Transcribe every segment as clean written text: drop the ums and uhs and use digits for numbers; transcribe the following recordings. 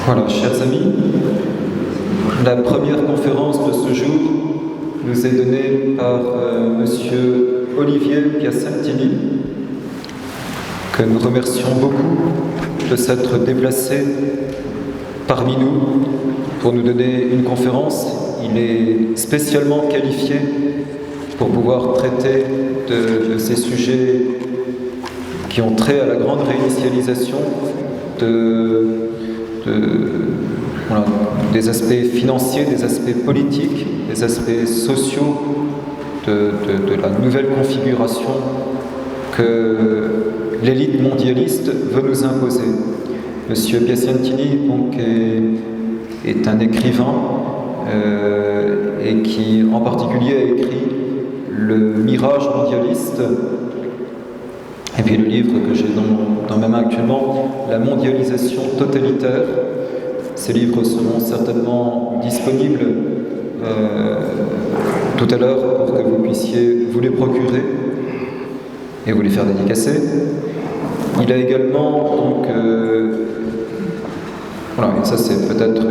Voilà, chers amis, la première conférence de ce jour nous est donnée par Monsieur Olivier Piacentini, que nous remercions beaucoup de s'être déplacé parmi nous pour nous donner une conférence. Il est spécialement qualifié pour pouvoir traiter de ces sujets qui ont trait à la grande réinitialisation voilà, des aspects financiers, des aspects politiques, des aspects sociaux de la nouvelle configuration que l'élite mondialiste veut nous imposer. Monsieur Piacentini donc, est un écrivain et qui en particulier a écrit Le Mirage mondialiste, et puis le livre que j'ai dans ma main actuellement, La mondialisation totalitaire. Ces livres seront certainement disponibles tout à l'heure pour que vous puissiez vous les procurer et vous les faire dédicacer. Il a également, donc, voilà, et ça c'est peut-être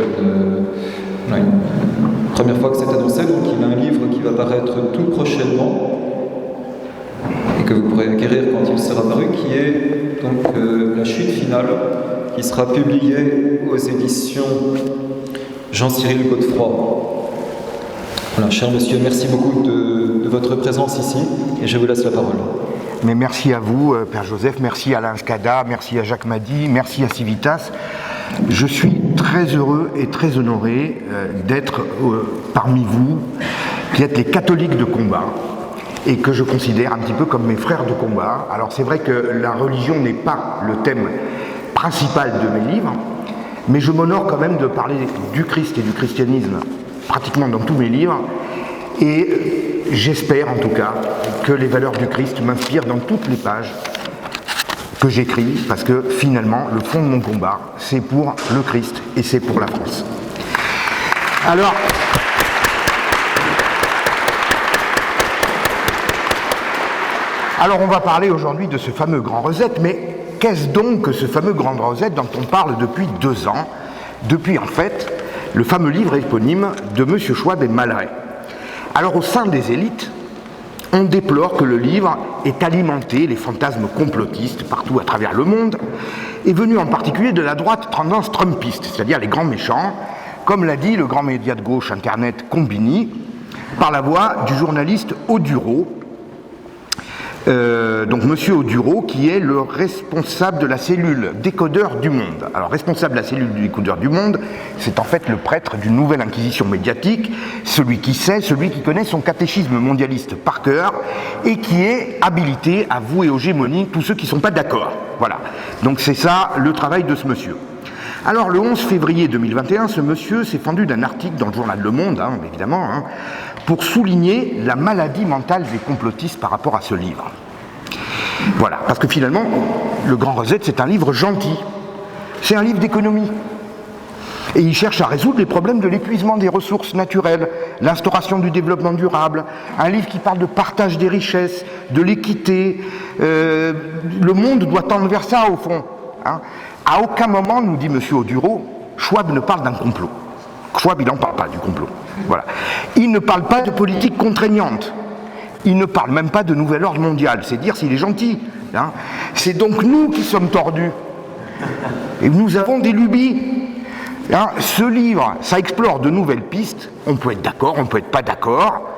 une première fois que c'est annoncé, donc il a un livre qui va paraître tout prochainement et que vous pourrez acquérir quand il sera paru, qui est donc La chute finale, qui sera publié aux éditions Jean-Cyril Godefroy. Voilà, cher monsieur, merci beaucoup de votre présence ici et je vous laisse la parole. Mais merci à vous, Père Joseph, merci à Alain Scada, merci à Jacques Madi, merci à Civitas. Je suis très heureux et très honoré d'être parmi vous, qui êtes les catholiques de combat, et que je considère un petit peu comme mes frères de combat. Alors c'est vrai que la religion n'est pas le thème principal de mes livres, mais je m'honore quand même de parler du Christ et du christianisme pratiquement dans tous mes livres, et j'espère en tout cas que les valeurs du Christ m'inspirent dans toutes les pages que j'écris, parce que finalement le fond de mon combat c'est pour le Christ et c'est pour la France. Alors on va parler aujourd'hui de ce fameux Grand Reset, mais qu'est-ce donc que ce fameux Grand Reset dont on parle depuis 2 ans, depuis en fait le fameux livre éponyme de M. Schwab et Malray. Alors au sein des élites, on déplore que le livre ait alimenté les fantasmes complotistes partout à travers le monde, et venu en particulier de la droite tendance trumpiste, c'est-à-dire les grands méchants, comme l'a dit le grand média de gauche internet Combini, par la voix du journaliste Oduro, donc Monsieur Oduro, qui est le responsable de la cellule Décodeur du Monde. Alors, responsable de la cellule du Décodeur du Monde, c'est en fait le prêtre d'une nouvelle inquisition médiatique, celui qui sait, celui qui connaît son catéchisme mondialiste par cœur, et qui est habilité à vouer aux gémonies tous ceux qui ne sont pas d'accord. Voilà. Donc c'est ça le travail de ce monsieur. Alors, le 11 février 2021, ce monsieur s'est fendu d'un article dans le journal Le Monde, évidemment, pour souligner la maladie mentale des complotistes par rapport à ce livre. Voilà, parce que finalement, le Grand Reset, c'est un livre gentil. C'est un livre d'économie. Et il cherche à résoudre les problèmes de l'épuisement des ressources naturelles, l'instauration du développement durable, un livre qui parle de partage des richesses, de l'équité. Le monde doit tendre vers ça, au fond. À aucun moment, nous dit M. Oduro, Schwab ne parle d'un complot. Schwab, il n'en parle pas du complot. Voilà. Il ne parle pas de politique contraignante. Il ne parle même pas de nouvel ordre mondial. C'est dire s'il est gentil. C'est donc nous qui sommes tordus. Et nous avons des lubies. Ce livre, ça explore de nouvelles pistes. On peut être d'accord, on peut être pas d'accord.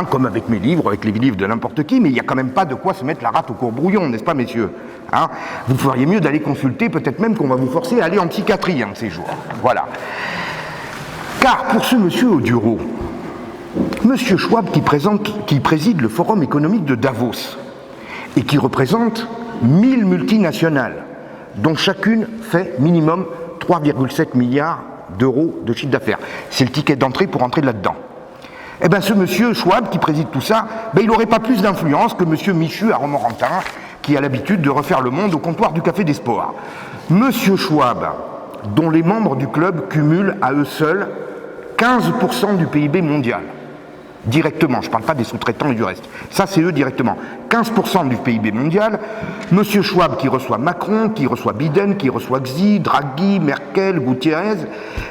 Comme avec mes livres, avec les livres de n'importe qui, mais il n'y a quand même pas de quoi se mettre la rate au courbouillon, n'est-ce pas, messieurs? Vous feriez mieux d'aller consulter, peut-être même qu'on va vous forcer à aller en psychiatrie un de ces jours. Voilà. Car pour ce monsieur Oduro, monsieur Schwab qui préside le Forum économique de Davos et qui représente 1000 multinationales, dont chacune fait minimum 3,7 milliards d'euros de chiffre d'affaires. C'est le ticket d'entrée pour entrer là-dedans. Eh bien, ce monsieur Schwab qui préside tout ça, il n'aurait pas plus d'influence que monsieur Michu à Romorantin, qui a l'habitude de refaire le monde au comptoir du Café des Sports. Monsieur Schwab, dont les membres du club cumulent à eux seuls 15% du PIB mondial. directement, je ne parle pas des sous-traitants et du reste, ça c'est eux directement, 15% du PIB mondial, M. Schwab qui reçoit Macron, qui reçoit Biden, qui reçoit Xi, Draghi, Merkel, Gutiérrez,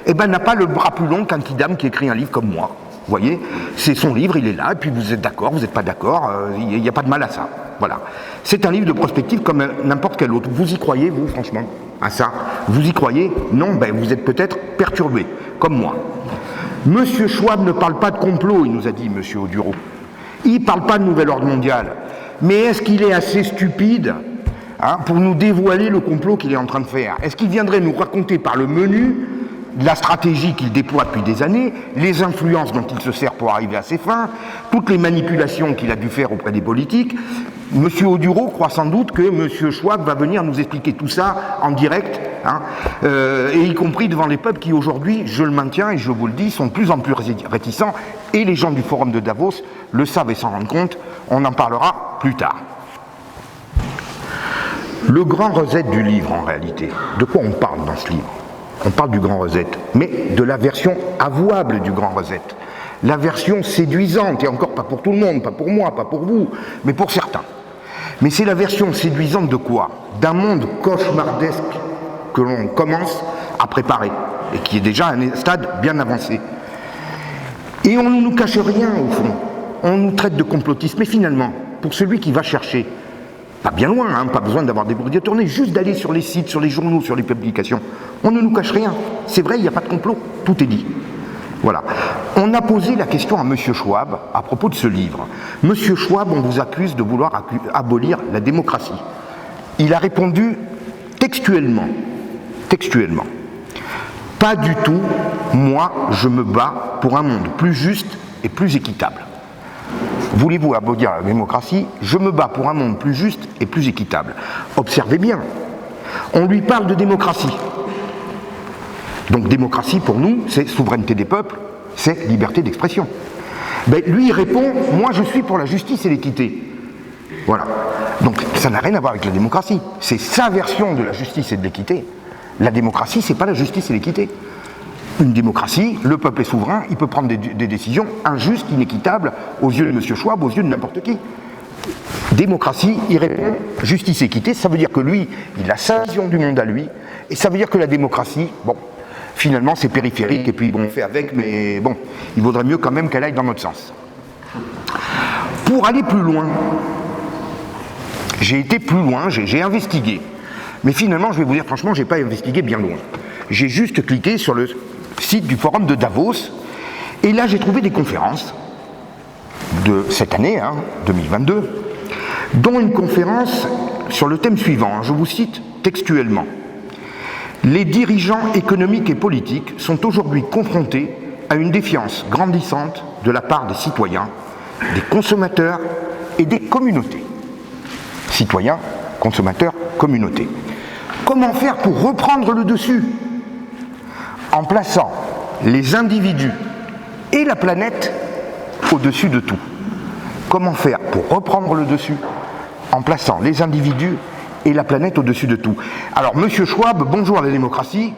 eh ben n'a pas le bras plus long qu'un petit dame qui écrit un livre comme moi. Vous voyez, c'est son livre, il est là, et puis vous êtes d'accord, vous n'êtes pas d'accord, il n'y a pas de mal à ça. Voilà. C'est un livre de prospective comme n'importe quel autre. Vous y croyez, vous, franchement, à ça? Vous y croyez? Non, ben vous êtes peut-être perturbé, comme moi. Monsieur Schwab ne parle pas de complot, il nous a dit, monsieur Oduro. Il ne parle pas de nouvel ordre mondial. Mais est-ce qu'il est assez stupide pour nous dévoiler le complot qu'il est en train de faire? Est-ce qu'il viendrait nous raconter par le menu la stratégie qu'il déploie depuis des années, les influences dont il se sert pour arriver à ses fins, toutes les manipulations qu'il a dû faire auprès des politiques? Monsieur Oduro croit sans doute que monsieur Schwab va venir nous expliquer tout ça en direct, et y compris devant les peuples qui aujourd'hui, je le maintiens et je vous le dis, sont de plus en plus réticents, et les gens du forum de Davos le savent et s'en rendent compte, on en parlera plus tard. Le grand reset du livre, en réalité, de quoi on parle dans ce livre? On parle du grand reset, mais de la version avouable du grand reset, la version séduisante, et encore pas pour tout le monde, pas pour moi, pas pour vous, mais pour certains. Mais c'est la version séduisante de quoi? D'un monde cauchemardesque que l'on commence à préparer, et qui est déjà à un stade bien avancé. Et on ne nous cache rien, au fond. On nous traite de complotistes, mais finalement, pour celui qui va chercher, pas bien loin, pas besoin d'avoir des bruits de tournée, juste d'aller sur les sites, sur les journaux, sur les publications, on ne nous cache rien. C'est vrai, il n'y a pas de complot, tout est dit. Voilà. On a posé la question à M. Schwab à propos de ce livre. M. Schwab, on vous accuse de vouloir abolir la démocratie. Il a répondu textuellement, pas du tout, moi je me bats pour un monde plus juste et plus équitable. Voulez-vous abolir la démocratie? Je me bats pour un monde plus juste et plus équitable. Observez bien, on lui parle de démocratie. Donc démocratie pour nous, c'est souveraineté des peuples, c'est liberté d'expression. Ben, lui il répond, moi je suis pour la justice et l'équité. Voilà. Donc ça n'a rien à voir avec la démocratie. C'est sa version de la justice et de l'équité. La démocratie, c'est pas la justice et l'équité. Une démocratie, le peuple est souverain, il peut prendre des décisions injustes, inéquitables, aux yeux de M. Schwab, aux yeux de n'importe qui. Démocratie, il répond justice et équité, ça veut dire que lui, il a sa vision du monde à lui, et ça veut dire que la démocratie, bon, finalement c'est périphérique, et puis bon, on fait avec, mais bon, il vaudrait mieux quand même qu'elle aille dans notre sens. Pour aller plus loin, j'ai été plus loin, j'ai investigué, mais finalement, je vais vous dire franchement, je n'ai pas investigué bien loin. J'ai juste cliqué sur le site du forum de Davos, et là j'ai trouvé des conférences de cette année, 2022, dont une conférence sur le thème suivant, je vous cite textuellement. Les dirigeants économiques et politiques sont aujourd'hui confrontés à une défiance grandissante de la part des citoyens, des consommateurs et des communautés. Citoyens, consommateurs, communautés. Comment faire pour reprendre le dessus? En plaçant les individus et la planète au-dessus de tout. Comment faire pour reprendre le dessus en plaçant les individus et la planète au-dessus de tout? Alors, monsieur Schwab, bonjour à la démocratie,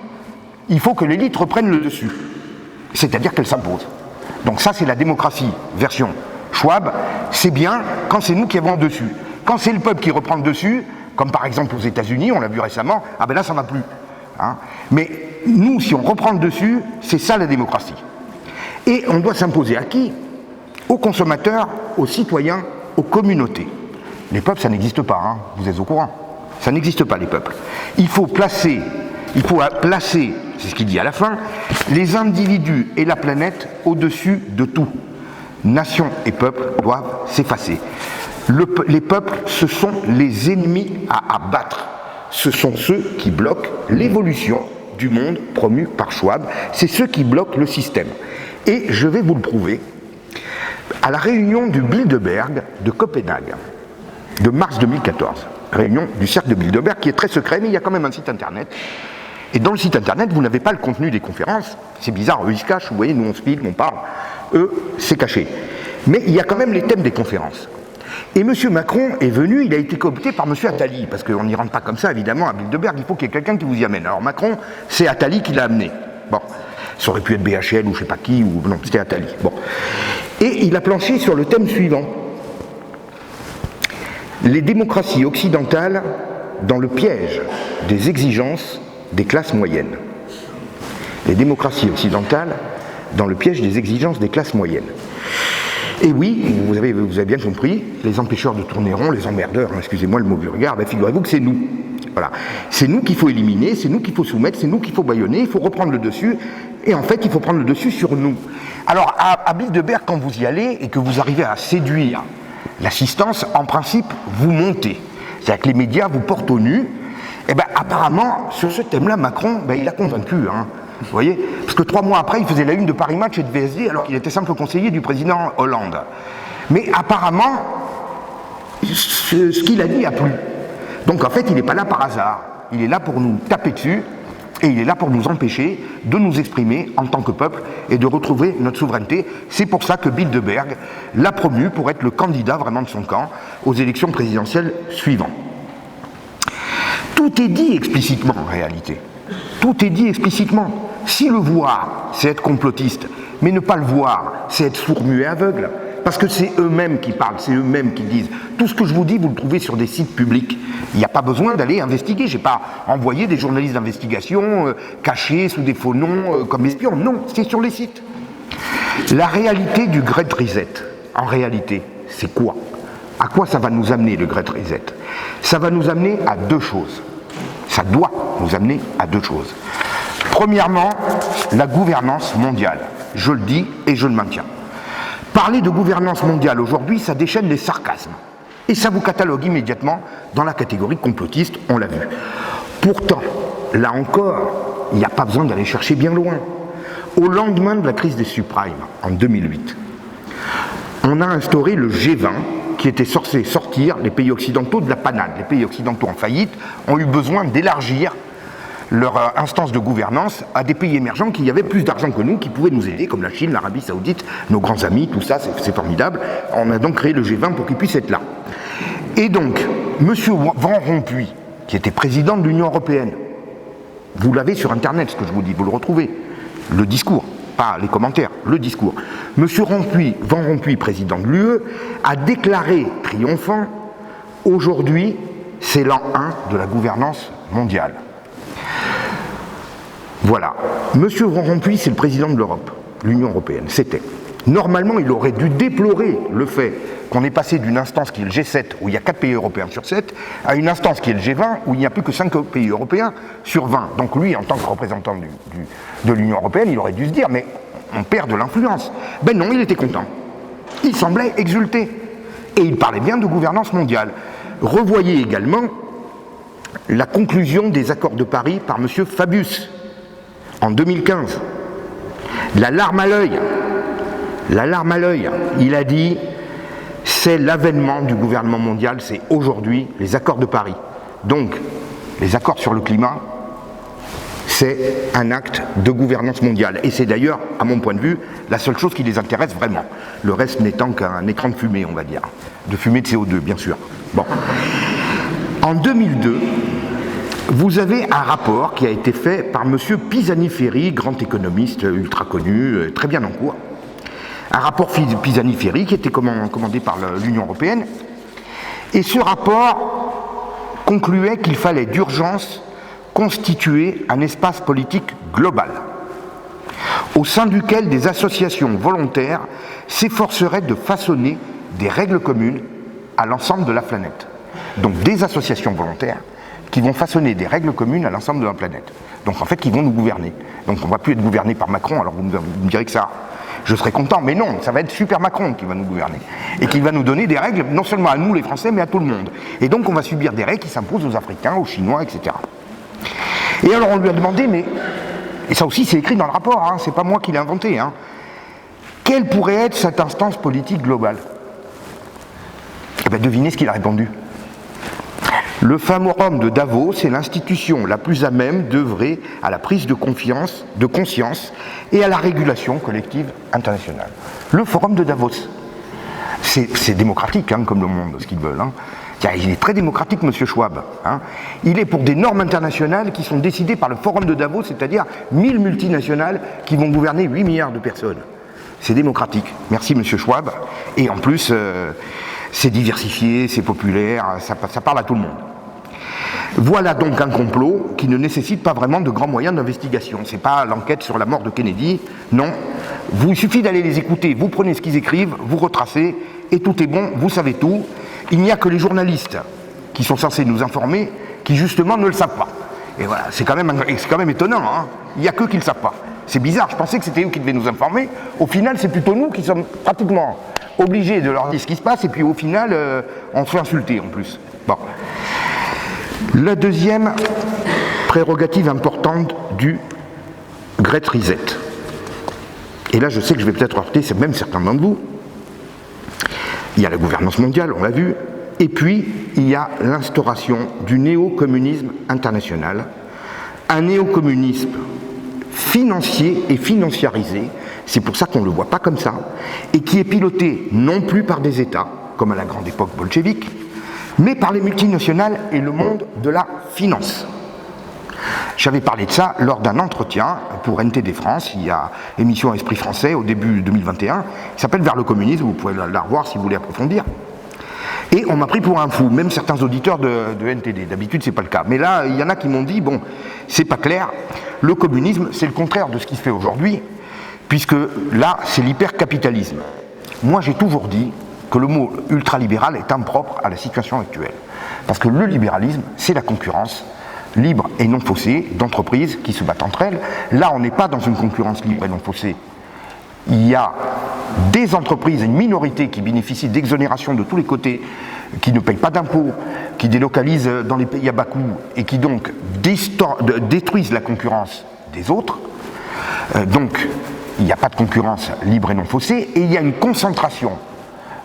il faut que l'élite reprenne le dessus. C'est-à-dire qu'elle s'impose. Donc ça, c'est la démocratie, version Schwab. C'est bien quand c'est nous qui avons le dessus. Quand c'est le peuple qui reprend le dessus, comme par exemple aux États-Unis, on l'a vu récemment, ah ben là, ça ne va plus. Mais nous, si on reprend le dessus, c'est ça la démocratie. Et on doit s'imposer à qui? Aux consommateurs, aux citoyens, aux communautés. Les peuples, ça n'existe pas, vous êtes au courant. Ça n'existe pas, les peuples. Il faut placer, c'est ce qu'il dit à la fin, les individus et la planète au-dessus de tout. Nations et peuples doivent s'effacer. Les peuples, ce sont les ennemis à abattre. Ce sont ceux qui bloquent l'évolution du monde promu par Schwab. C'est ceux qui bloquent le système. Et je vais vous le prouver à la réunion du Bilderberg de Copenhague, de mars 2014. Réunion du cercle de Bilderberg qui est très secret, mais il y a quand même un site internet. Et dans le site internet, vous n'avez pas le contenu des conférences. C'est bizarre, eux ils se cachent, vous voyez, nous on se filme, on parle. Eux, c'est caché. Mais il y a quand même les thèmes des conférences. Et M. Macron est venu, il a été coopté par M. Attali, parce qu'on n'y rentre pas comme ça, évidemment, à Bilderberg, il faut qu'il y ait quelqu'un qui vous y amène. Alors Macron, c'est Attali qui l'a amené. Bon, ça aurait pu être BHL ou je sais pas qui, ou non, c'était Attali. Bon. Et il a planché sur le thème suivant. Les démocraties occidentales dans le piège des exigences des classes moyennes. Les démocraties occidentales dans le piège des exigences des classes moyennes. Et oui, vous avez bien compris, les empêcheurs de tourner rond, les emmerdeurs, excusez-moi le mot vulgaire, ben figurez-vous que c'est nous. Voilà. C'est nous qu'il faut éliminer, c'est nous qu'il faut soumettre, c'est nous qu'il faut bâillonner, il faut reprendre le dessus, et en fait, il faut prendre le dessus sur nous. Alors, à Bilderberg, quand vous y allez et que vous arrivez à séduire l'assistance, en principe, vous montez. C'est-à-dire que les médias vous portent au nu. Et bien, apparemment, sur ce thème-là, Macron, ben, il a convaincu. Hein. Vous voyez ? Parce que 3 mois après, il faisait la une de Paris Match et de VSD, alors qu'il était simple conseiller du président Hollande. Mais apparemment, ce qu'il a dit a plu. Donc en fait, il n'est pas là par hasard. Il est là pour nous taper dessus, et il est là pour nous empêcher de nous exprimer en tant que peuple et de retrouver notre souveraineté. C'est pour ça que Bilderberg l'a promu pour être le candidat vraiment de son camp aux élections présidentielles suivantes. Tout est dit explicitement en réalité. Tout est dit explicitement. Si le voir, c'est être complotiste, mais ne pas le voir, c'est être sourd, muet, aveugle. Parce que c'est eux-mêmes qui parlent, c'est eux-mêmes qui disent. Tout ce que je vous dis, vous le trouvez sur des sites publics. Il n'y a pas besoin d'aller investiguer. Je n'ai pas envoyé des journalistes d'investigation cachés sous des faux noms comme espions. Non, c'est sur les sites. La réalité du Great Reset, en réalité, c'est quoi ? À quoi ça va nous amener, le Great Reset ? Ça va nous amener à 2 choses. Ça doit nous amener à 2 choses. Premièrement, la gouvernance mondiale. Je le dis et je le maintiens. Parler de gouvernance mondiale aujourd'hui, ça déchaîne les sarcasmes. Et ça vous catalogue immédiatement dans la catégorie complotiste, on l'a vu. Pourtant, là encore, il n'y a pas besoin d'aller chercher bien loin. Au lendemain de la crise des subprimes, en 2008, on a instauré le G20, qui était censé sortir les pays occidentaux de la panade. Les pays occidentaux en faillite ont eu besoin d'élargir leur instance de gouvernance à des pays émergents qui avaient plus d'argent que nous, qui pouvaient nous aider, comme la Chine, l'Arabie Saoudite, nos grands amis, tout ça, c'est formidable. On a donc créé le G20 pour qu'il puisse être là. Et donc, M. Van Rompuy, qui était président de l'Union européenne, vous l'avez sur Internet, ce que je vous dis, vous le retrouvez, le discours, pas les commentaires, le discours. M. Van Rompuy, président de l'UE, a déclaré triomphant, aujourd'hui, c'est l'an 1 de la gouvernance mondiale. Voilà. Monsieur Van Rompuy, c'est le président de l'Europe, l'Union européenne, c'était. Normalement, il aurait dû déplorer le fait qu'on est passé d'une instance qui est le G7, où il y a 4 pays européens sur 7, à une instance qui est le G20, où il n'y a plus que 5 pays européens sur 20. Donc lui, en tant que représentant de l'Union européenne, il aurait dû se dire, mais on perd de l'influence. Ben non, il était content. Il semblait exulter. Et il parlait bien de gouvernance mondiale. Revoyez également la conclusion des accords de Paris par M. Fabius, en 2015. La larme à l'œil, il a dit, c'est l'avènement du gouvernement mondial, c'est aujourd'hui les accords de Paris. Donc, les accords sur le climat, c'est un acte de gouvernance mondiale. Et c'est d'ailleurs, à mon point de vue, la seule chose qui les intéresse vraiment. Le reste n'étant qu'un écran de fumée, on va dire. De fumée de CO2, bien sûr. Bon. En 2002, vous avez un rapport qui a été fait par M. Pisani-Ferry, grand économiste ultra connu, très bien en cours. Un rapport Pisani-Ferry qui était commandé par l'Union européenne. Et ce rapport concluait qu'il fallait d'urgence constituer un espace politique global, au sein duquel des associations volontaires s'efforceraient de façonner des règles communes à l'ensemble de la planète. Donc des associations volontaires qui vont façonner des règles communes à l'ensemble de la planète. Donc en fait, qui vont nous gouverner. Donc on ne va plus être gouverné par Macron, alors vous me direz que ça, je serais content, mais non, ça va être Super Macron qui va nous gouverner. Et qui va nous donner des règles, non seulement à nous les Français, mais à tout le monde. Et donc on va subir des règles qui s'imposent aux Africains, aux Chinois, etc. Et alors on lui a demandé, mais, et ça aussi c'est écrit dans le rapport, hein, c'est pas moi qui l'ai inventé, hein, quelle pourrait être cette instance politique globale ? Eh bien devinez ce qu'il a répondu. Le Forum de Davos est l'institution la plus à même d'œuvrer à la prise de conscience et à la régulation collective internationale. Le Forum de Davos. C'est démocratique, hein, comme le monde, ce qu'ils veulent. Hein. Il est très démocratique, M. Schwab. Hein. Il est pour des normes internationales qui sont décidées par le Forum de Davos, c'est-à-dire 1000 multinationales qui vont gouverner 8 milliards de personnes. c'est démocratique. Merci Monsieur Schwab. Et en plus, c'est diversifié, c'est populaire, ça parle à tout le monde. Voilà donc un complot qui ne nécessite pas vraiment de grands moyens d'investigation. C'est pas l'enquête sur la mort de Kennedy, non. Il suffit d'aller les écouter, vous prenez ce qu'ils écrivent, vous retracez, et tout est bon, vous savez tout. Il n'y a que les journalistes qui sont censés nous informer, qui justement ne le savent pas. Et voilà, c'est quand même étonnant, hein. Il n'y a qu'eux qui ne le savent pas. C'est bizarre, je pensais que c'était eux qui devaient nous informer. Au final, c'est plutôt nous qui sommes pratiquement obligés de leur dire ce qui se passe, et puis au final, on se fait insulter en plus. Bon. La deuxième prérogative importante du Great Reset, et là je sais que je vais peut-être heurter même certains d'entre vous, il y a la gouvernance mondiale, on l'a vu, et puis il y a l'instauration du néo-communisme international, un néo-communisme financier et financiarisé, c'est pour ça qu'on ne le voit pas comme ça, et qui est piloté non plus par des États, comme à la grande époque bolchevique, mais par les multinationales et le monde de la finance. J'avais parlé de ça lors d'un entretien pour NTD France, il y a émission Esprit français au début 2021, qui s'appelle Vers le communisme, vous pouvez la revoir si vous voulez approfondir. Et on m'a pris pour un fou, même certains auditeurs de NTD, d'habitude c'est pas le cas. Mais là, il y en a qui m'ont dit, bon, c'est pas clair, le communisme c'est le contraire de ce qui se fait aujourd'hui, puisque là c'est l'hypercapitalisme. Moi j'ai toujours dit que le mot ultralibéral est impropre à la situation actuelle. Parce que le libéralisme, c'est la concurrence libre et non faussée d'entreprises qui se battent entre elles. Là, on n'est pas dans une concurrence libre et non faussée. Il y a des entreprises, une minorité qui bénéficient d'exonérations de tous les côtés, qui ne payent pas d'impôts, qui délocalisent dans les pays à bas coût et qui donc détruisent la concurrence des autres. Donc, il n'y a pas de concurrence libre et non faussée, et il y a une concentration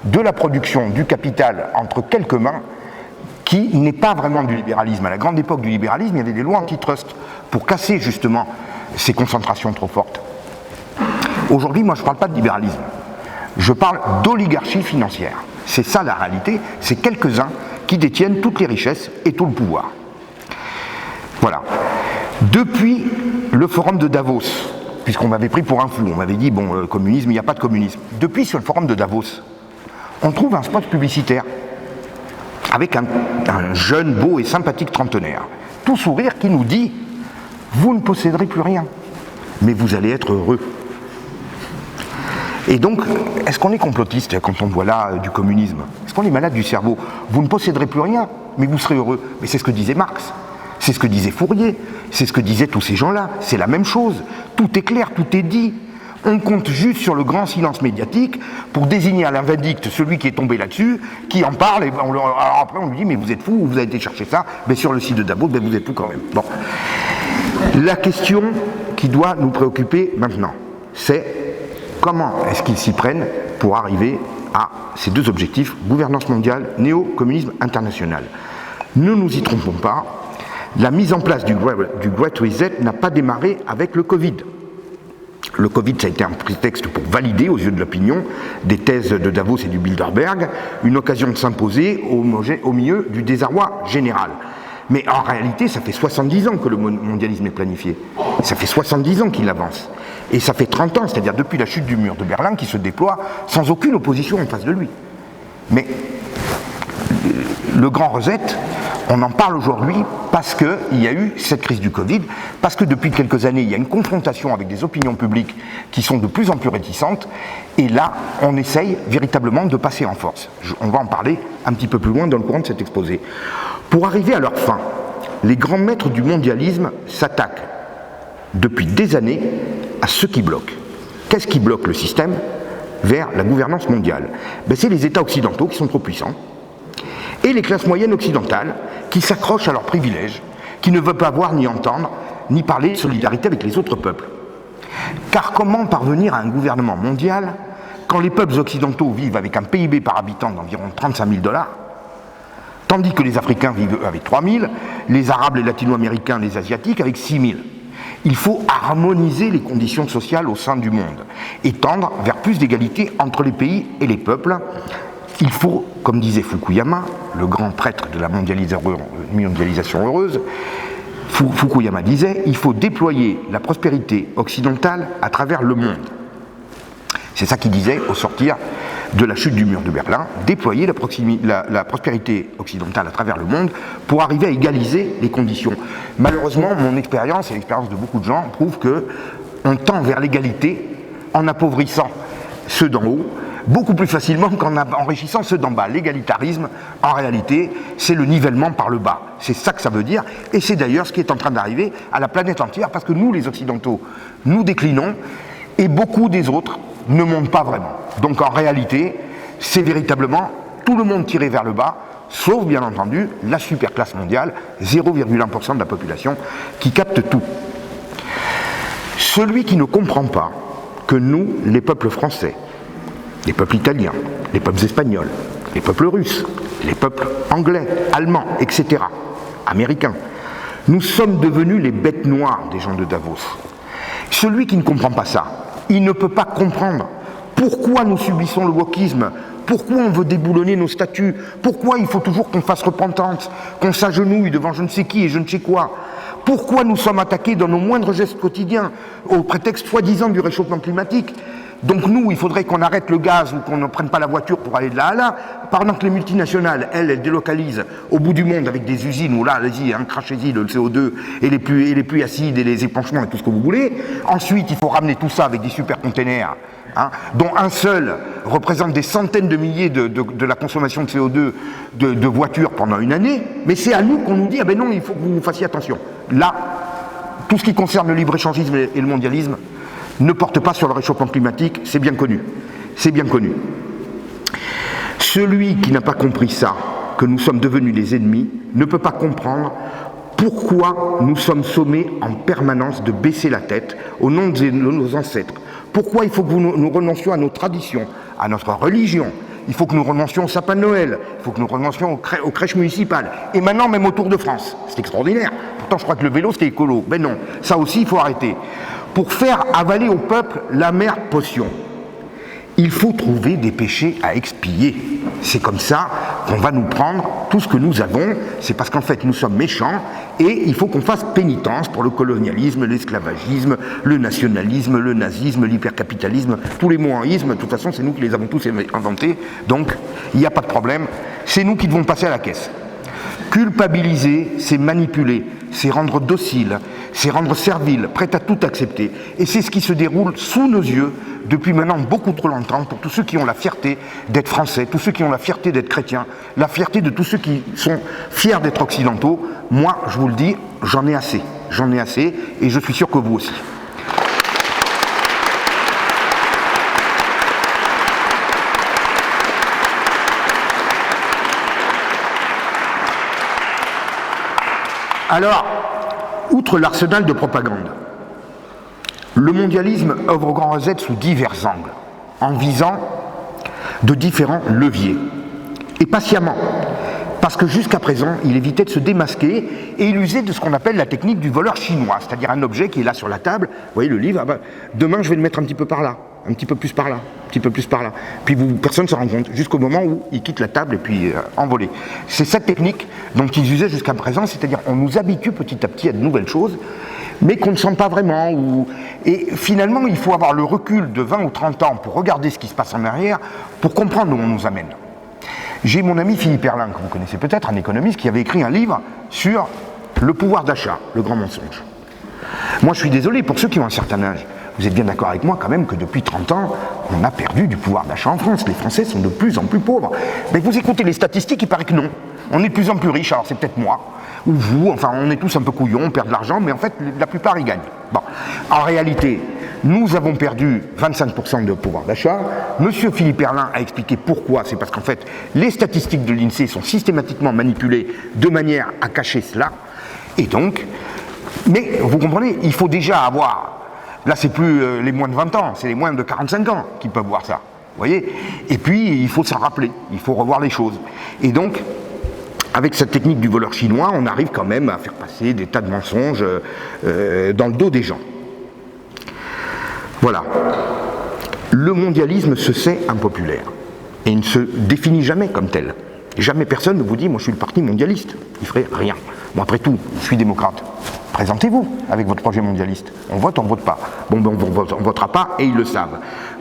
de la production du capital entre quelques mains qui n'est pas vraiment du libéralisme. À la grande époque du libéralisme, il y avait des lois antitrust pour casser justement ces concentrations trop fortes. Aujourd'hui, moi je ne parle pas de libéralisme, je parle d'oligarchie financière. C'est ça la réalité, c'est quelques-uns qui détiennent toutes les richesses et tout le pouvoir. Voilà. Depuis le forum de Davos, puisqu'on m'avait pris pour un fou, on m'avait dit, bon, communisme, il n'y a pas de communisme. Depuis sur le forum de Davos, on trouve un spot publicitaire avec un jeune, beau et sympathique trentenaire, tout sourire, qui nous dit « Vous ne posséderez plus rien, mais vous allez être heureux ». Et donc, est-ce qu'on est complotiste quand on voit là du communisme? Est-ce qu'on est malade du cerveau? Vous ne posséderez plus rien, mais vous serez heureux. Mais c'est ce que disait Marx, c'est ce que disait Fourier, c'est ce que disaient tous ces gens-là. C'est la même chose, tout est clair, tout est dit. On compte juste sur le grand silence médiatique pour désigner à l'inverdicte celui qui est tombé là-dessus, qui en parle, et alors après on lui dit mais vous êtes fou, vous avez été chercher ça, mais sur le site de Davos, vous êtes fou quand même. Bon. La question qui doit nous préoccuper maintenant, c'est comment est-ce qu'ils s'y prennent pour arriver à ces deux objectifs, gouvernance mondiale, néo-communisme international. Ne nous y trompons pas, la mise en place du Great Reset n'a pas démarré avec le Covid. Le Covid, ça a été un prétexte pour valider, aux yeux de l'opinion, des thèses de Davos et du Bilderberg, une occasion de s'imposer au milieu du désarroi général. Mais en réalité, ça fait 70 ans que le mondialisme est planifié. Ça fait 70 ans qu'il avance. Et ça fait 30 ans, c'est-à-dire depuis la chute du mur de Berlin, qui se déploie sans aucune opposition en face de lui. Mais le grand reset, on en parle aujourd'hui parce qu'il y a eu cette crise du Covid, parce que depuis quelques années, il y a une confrontation avec des opinions publiques qui sont de plus en plus réticentes, et là, on essaye véritablement de passer en force. On va en parler un petit peu plus loin dans le courant de cet exposé. Pour arriver à leur fin, les grands maîtres du mondialisme s'attaquent depuis des années à ce qui bloque. Qu'est-ce qui bloque le système vers la gouvernance mondiale? C'est les États occidentaux qui sont trop puissants, et les classes moyennes occidentales qui s'accrochent à leurs privilèges, qui ne veulent pas voir ni entendre, ni parler de solidarité avec les autres peuples. Car comment parvenir à un gouvernement mondial quand les peuples occidentaux vivent avec un PIB par habitant d'environ 35 000 $, tandis que les Africains vivent avec 3 000, les Arabes, les Latino-Américains, les Asiatiques avec 6 000. Il faut harmoniser les conditions sociales au sein du monde et tendre vers plus d'égalité entre les pays et les peuples. Il faut, comme disait Fukuyama, le grand prêtre de la mondialisation heureuse, Fukuyama disait, il faut déployer la prospérité occidentale à travers le monde. C'est ça qu'il disait au sortir de la chute du mur de Berlin, déployer la prospérité occidentale à travers le monde pour arriver à égaliser les conditions. Malheureusement, mon expérience et l'expérience de beaucoup de gens prouvent qu'on tend vers l'égalité en appauvrissant ceux d'en haut, beaucoup plus facilement qu'en enrichissant ceux d'en bas. L'égalitarisme, en réalité, c'est le nivellement par le bas. C'est ça que ça veut dire, et c'est d'ailleurs ce qui est en train d'arriver à la planète entière, parce que nous, les Occidentaux, nous déclinons, et beaucoup des autres ne montent pas vraiment. Donc en réalité, c'est véritablement tout le monde tiré vers le bas, sauf bien entendu la superclasse mondiale, 0,1% de la population, qui capte tout. Celui qui ne comprend pas que nous, les peuples français, les peuples italiens, les peuples espagnols, les peuples russes, les peuples anglais, allemands, etc., américains, nous sommes devenus les bêtes noires des gens de Davos. Celui qui ne comprend pas ça, il ne peut pas comprendre pourquoi nous subissons le wokisme, pourquoi on veut déboulonner nos statuts, pourquoi il faut toujours qu'on fasse repentance, qu'on s'agenouille devant je ne sais qui et je ne sais quoi, pourquoi nous sommes attaqués dans nos moindres gestes quotidiens au prétexte soi-disant du réchauffement climatique. Donc nous, il faudrait qu'on arrête le gaz ou qu'on ne prenne pas la voiture pour aller de là à là, pendant que les multinationales, elles délocalisent au bout du monde avec des usines où là, allez-y, crachez-y le CO2 et les pluies acides et les épanchements et tout ce que vous voulez. Ensuite, il faut ramener tout ça avec des super containers, dont un seul représente des centaines de milliers de la consommation de CO2 de voitures pendant une année. Mais c'est à nous qu'on nous dit, ah ben non, il faut que vous fassiez attention. Là, tout ce qui concerne le libre-échangisme et le mondialisme ne porte pas sur le réchauffement climatique, c'est bien connu. C'est bien connu. Celui qui n'a pas compris ça, que nous sommes devenus les ennemis, ne peut pas comprendre pourquoi nous sommes sommés en permanence de baisser la tête au nom de nos ancêtres. Pourquoi il faut que nous renoncions à nos traditions, à notre religion. Il faut que nous renoncions au sapin de Noël, il faut que nous renoncions aux crèches municipales, et maintenant même au Tour de France. C'est extraordinaire. Pourtant je crois que le vélo c'était écolo. Ben non, ça aussi il faut arrêter. Pour faire avaler au peuple l'amère potion, il faut trouver des péchés à expier. C'est comme ça qu'on va nous prendre tout ce que nous avons, c'est parce qu'en fait nous sommes méchants et il faut qu'on fasse pénitence pour le colonialisme, l'esclavagisme, le nationalisme, le nazisme, l'hypercapitalisme, tous les mots en isme, de toute façon c'est nous qui les avons tous inventés, donc il n'y a pas de problème, c'est nous qui devons passer à la caisse. Culpabiliser, c'est manipuler, c'est rendre docile, c'est rendre servile, prêt à tout accepter. Et c'est ce qui se déroule sous nos yeux depuis maintenant beaucoup trop longtemps pour tous ceux qui ont la fierté d'être français, tous ceux qui ont la fierté d'être chrétiens, la fierté de tous ceux qui sont fiers d'être occidentaux. Moi, je vous le dis, j'en ai assez, et je suis sûr que vous aussi. Alors, outre l'arsenal de propagande, le mondialisme œuvre au grand Z sous divers angles, en visant de différents leviers, et patiemment, parce que jusqu'à présent, il évitait de se démasquer et il usait de ce qu'on appelle la technique du voleur chinois, c'est-à-dire un objet qui est là sur la table, vous voyez le livre, demain je vais le mettre un petit peu par là, un petit peu plus par là, un petit peu plus par là, puis personne ne se rend compte, jusqu'au moment où il quitte la table et puis envolé. C'est cette technique dont ils usaient jusqu'à présent, c'est-à-dire on nous habitue petit à petit à de nouvelles choses, mais qu'on ne sent pas vraiment. Et finalement, il faut avoir le recul de 20 ou 30 ans pour regarder ce qui se passe en arrière, pour comprendre où on nous amène. J'ai mon ami Philippe Erlin, que vous connaissez peut-être, un économiste, qui avait écrit un livre sur le pouvoir d'achat, le grand mensonge. Moi, je suis désolé, pour ceux qui ont un certain âge, vous êtes bien d'accord avec moi quand même que depuis 30 ans, on a perdu du pouvoir d'achat en France. Les Français sont de plus en plus pauvres. Mais vous écoutez les statistiques, il paraît que non. On est de plus en plus riches, alors c'est peut-être moi, ou vous, enfin on est tous un peu couillons, on perd de l'argent, mais en fait la plupart ils gagnent. Bon, en réalité, nous avons perdu 25% de pouvoir d'achat. Monsieur Philippe Erlin a expliqué pourquoi. C'est parce qu'en fait, les statistiques de l'INSEE sont systématiquement manipulées de manière à cacher cela. Et donc, mais vous comprenez, il faut déjà avoir... Là, c'est plus les moins de 20 ans, c'est les moins de 45 ans qui peuvent voir ça. Vous voyez ? Et puis, il faut s'en rappeler, il faut revoir les choses. Et donc, avec cette technique du voleur chinois, on arrive quand même à faire passer des tas de mensonges dans le dos des gens. Voilà. Le mondialisme se sait impopulaire et il ne se définit jamais comme tel. Jamais personne ne vous dit « moi je suis le parti mondialiste ». Il ferait rien. Bon, après tout, je suis démocrate. présentez-vous avec votre projet mondialiste. On vote pas. Bon, ben on votera pas et ils le savent.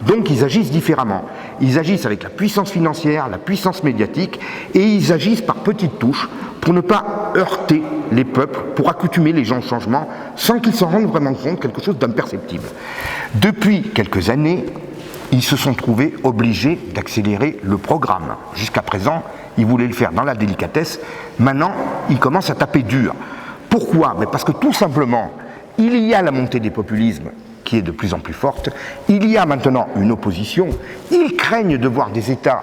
Donc ils agissent différemment. Ils agissent avec la puissance financière, la puissance médiatique, et ils agissent par petites touches pour ne pas heurter les peuples, pour accoutumer les gens au changement, sans qu'ils s'en rendent vraiment compte, quelque chose d'imperceptible. Depuis quelques années, ils se sont trouvés obligés d'accélérer le programme. Jusqu'à présent, ils voulaient le faire dans la délicatesse. Maintenant, ils commencent à taper dur. Pourquoi ? Mais parce que tout simplement, il y a la montée des populismes qui est de plus en plus forte. Il y a maintenant une opposition. Ils craignent de voir des États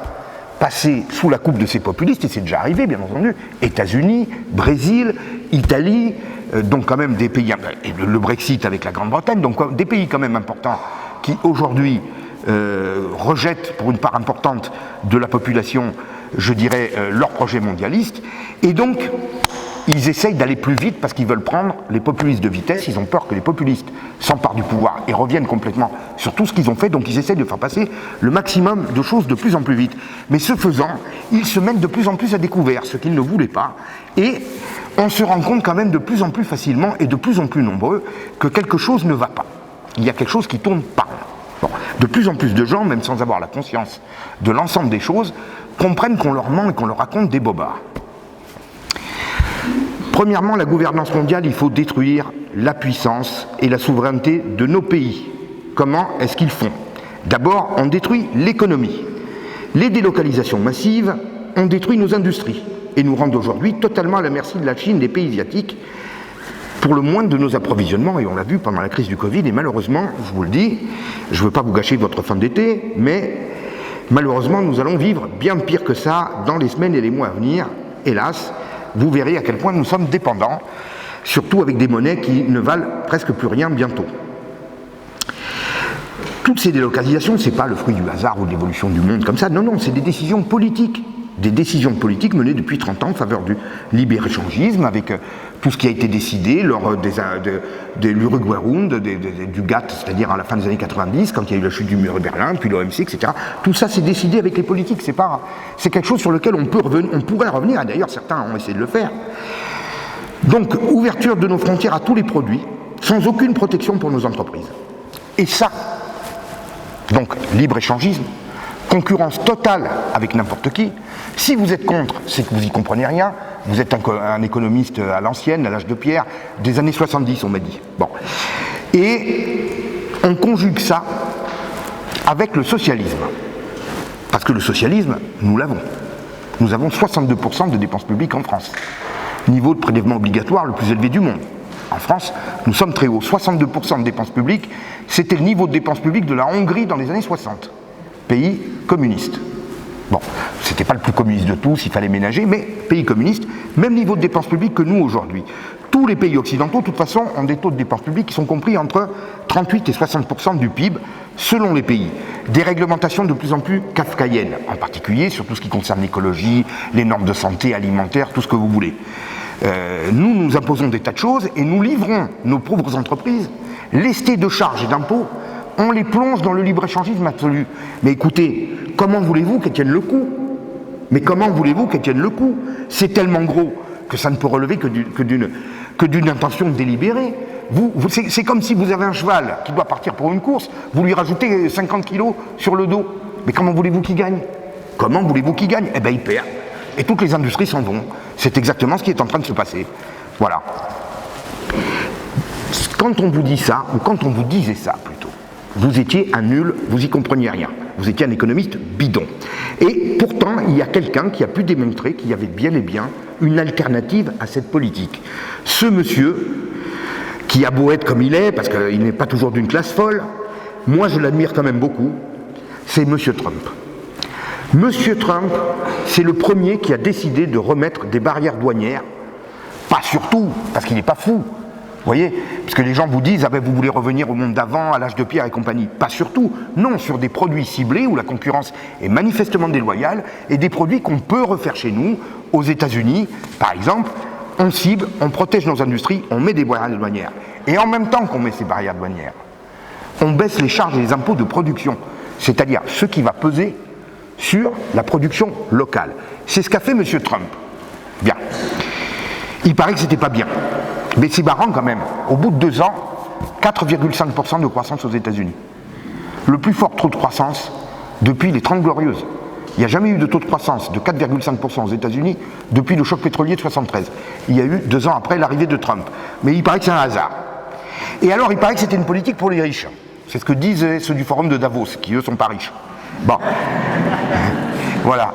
passer sous la coupe de ces populistes, et c'est déjà arrivé, bien entendu. États-Unis, Brésil, Italie, donc quand même des pays, et le Brexit avec la Grande-Bretagne, donc des pays quand même importants qui aujourd'hui rejettent pour une part importante de la population, je dirais, leur projet mondialiste. Et donc, ils essayent d'aller plus vite parce qu'ils veulent prendre les populistes de vitesse. Ils ont peur que les populistes s'emparent du pouvoir et reviennent complètement sur tout ce qu'ils ont fait. Donc ils essayent de faire passer le maximum de choses de plus en plus vite. Mais ce faisant, ils se mettent de plus en plus à découvert, ce qu'ils ne voulaient pas. Et on se rend compte quand même de plus en plus facilement et de plus en plus nombreux que quelque chose ne va pas. Il y a quelque chose qui tourne pas. Bon. De plus en plus de gens, même sans avoir la conscience de l'ensemble des choses, comprennent qu'on leur ment et qu'on leur raconte des bobards. Premièrement, la gouvernance mondiale, il faut détruire la puissance et la souveraineté de nos pays. Comment est-ce qu'ils font ? D'abord, on détruit l'économie. Les délocalisations massives ont détruit nos industries et nous rendent aujourd'hui totalement à la merci de la Chine, des pays asiatiques, pour le moindre de nos approvisionnements, et on l'a vu pendant la crise du Covid, et malheureusement, je vous le dis, je ne veux pas vous gâcher votre fin d'été, mais malheureusement, nous allons vivre bien pire que ça dans les semaines et les mois à venir, hélas. Vous verrez à quel point nous sommes dépendants, surtout avec des monnaies qui ne valent presque plus rien bientôt. Toutes ces délocalisations, ce n'est pas le fruit du hasard ou de l'évolution du monde comme ça, non, c'est des décisions politiques. Des décisions politiques menées depuis 30 ans en faveur du libre-échangisme, avec tout ce qui a été décidé lors de l'Uruguay-Round, du GATT, c'est-à-dire à la fin des années 90, quand il y a eu la chute du mur de Berlin, puis l'OMC, etc. Tout ça, c'est décidé avec les politiques. C'est quelque chose sur lequel on pourrait revenir, et d'ailleurs certains ont essayé de le faire. Donc, ouverture de nos frontières à tous les produits, sans aucune protection pour nos entreprises. Et ça, donc libre-échangisme, concurrence totale avec n'importe qui. Si vous êtes contre, c'est que vous n'y comprenez rien. Vous êtes un économiste à l'ancienne, à l'âge de pierre, des années 70, on m'a dit. Bon. Et on conjugue ça avec le socialisme. Parce que le socialisme, nous l'avons. Nous avons 62% de dépenses publiques en France. Niveau de prélèvement obligatoire le plus élevé du monde. En France, nous sommes très hauts. 62% de dépenses publiques, c'était le niveau de dépenses publiques de la Hongrie dans les années 60. Pays communiste. Bon, c'était pas le plus communiste de tous, il fallait ménager, mais pays communiste, même niveau de dépenses publiques que nous aujourd'hui. Tous les pays occidentaux, de toute façon, ont des taux de dépenses publiques qui sont compris entre 38 et 60% du PIB, selon les pays. Des réglementations de plus en plus kafkaïennes, en particulier sur tout ce qui concerne l'écologie, les normes de santé alimentaire, tout ce que vous voulez. Nous imposons des tas de choses et nous livrons nos pauvres entreprises, lestées de charges et d'impôts. On les plonge dans le libre-échangisme absolu. Mais écoutez, comment voulez-vous qu'elles tiennent le coup ? Mais comment voulez-vous qu'elles tiennent le coup ? C'est tellement gros que ça ne peut relever que d'une intention délibérée. C'est comme si vous avez un cheval qui doit partir pour une course, vous lui rajoutez 50 kilos sur le dos. Mais comment voulez-vous qu'il gagne ? Comment voulez-vous qu'il gagne ? Eh bien, il perd. Et toutes les industries s'en vont. C'est exactement ce qui est en train de se passer. Voilà. Quand on vous dit ça, ou quand on vous disait ça plutôt, vous étiez un nul, vous y compreniez rien. Vous étiez un économiste bidon. Et pourtant, il y a quelqu'un qui a pu démontrer qu'il y avait bien et bien une alternative à cette politique. Ce monsieur, qui a beau être comme il est, parce qu'il n'est pas toujours d'une classe folle, moi je l'admire quand même beaucoup, c'est monsieur Trump. Monsieur Trump, c'est le premier qui a décidé de remettre des barrières douanières, pas surtout, parce qu'il n'est pas fou. Vous voyez, parce que les gens vous disent, ah ben vous voulez revenir au monde d'avant, à l'âge de pierre et compagnie. Pas surtout, non, sur des produits ciblés où la concurrence est manifestement déloyale et des produits qu'on peut refaire chez nous, aux États-Unis, par exemple, on cible, on protège nos industries, on met des barrières douanières. Et en même temps qu'on met ces barrières douanières, on baisse les charges et les impôts de production, c'est-à-dire ce qui va peser sur la production locale. C'est ce qu'a fait M. Trump. Bien. Il paraît que c'était pas bien. Mais c'est marrant quand même. Au bout de 2 ans, 4,5% de croissance aux États-Unis. Le plus fort taux de croissance depuis les 30 Glorieuses. Il n'y a jamais eu de taux de croissance de 4,5% aux États-Unis depuis le choc pétrolier de 73. Il y a eu 2 ans après l'arrivée de Trump. Mais il paraît que c'est un hasard. Et alors, il paraît que c'était une politique pour les riches. C'est ce que disent ceux du forum de Davos, qui eux sont pas riches. Bon. Voilà.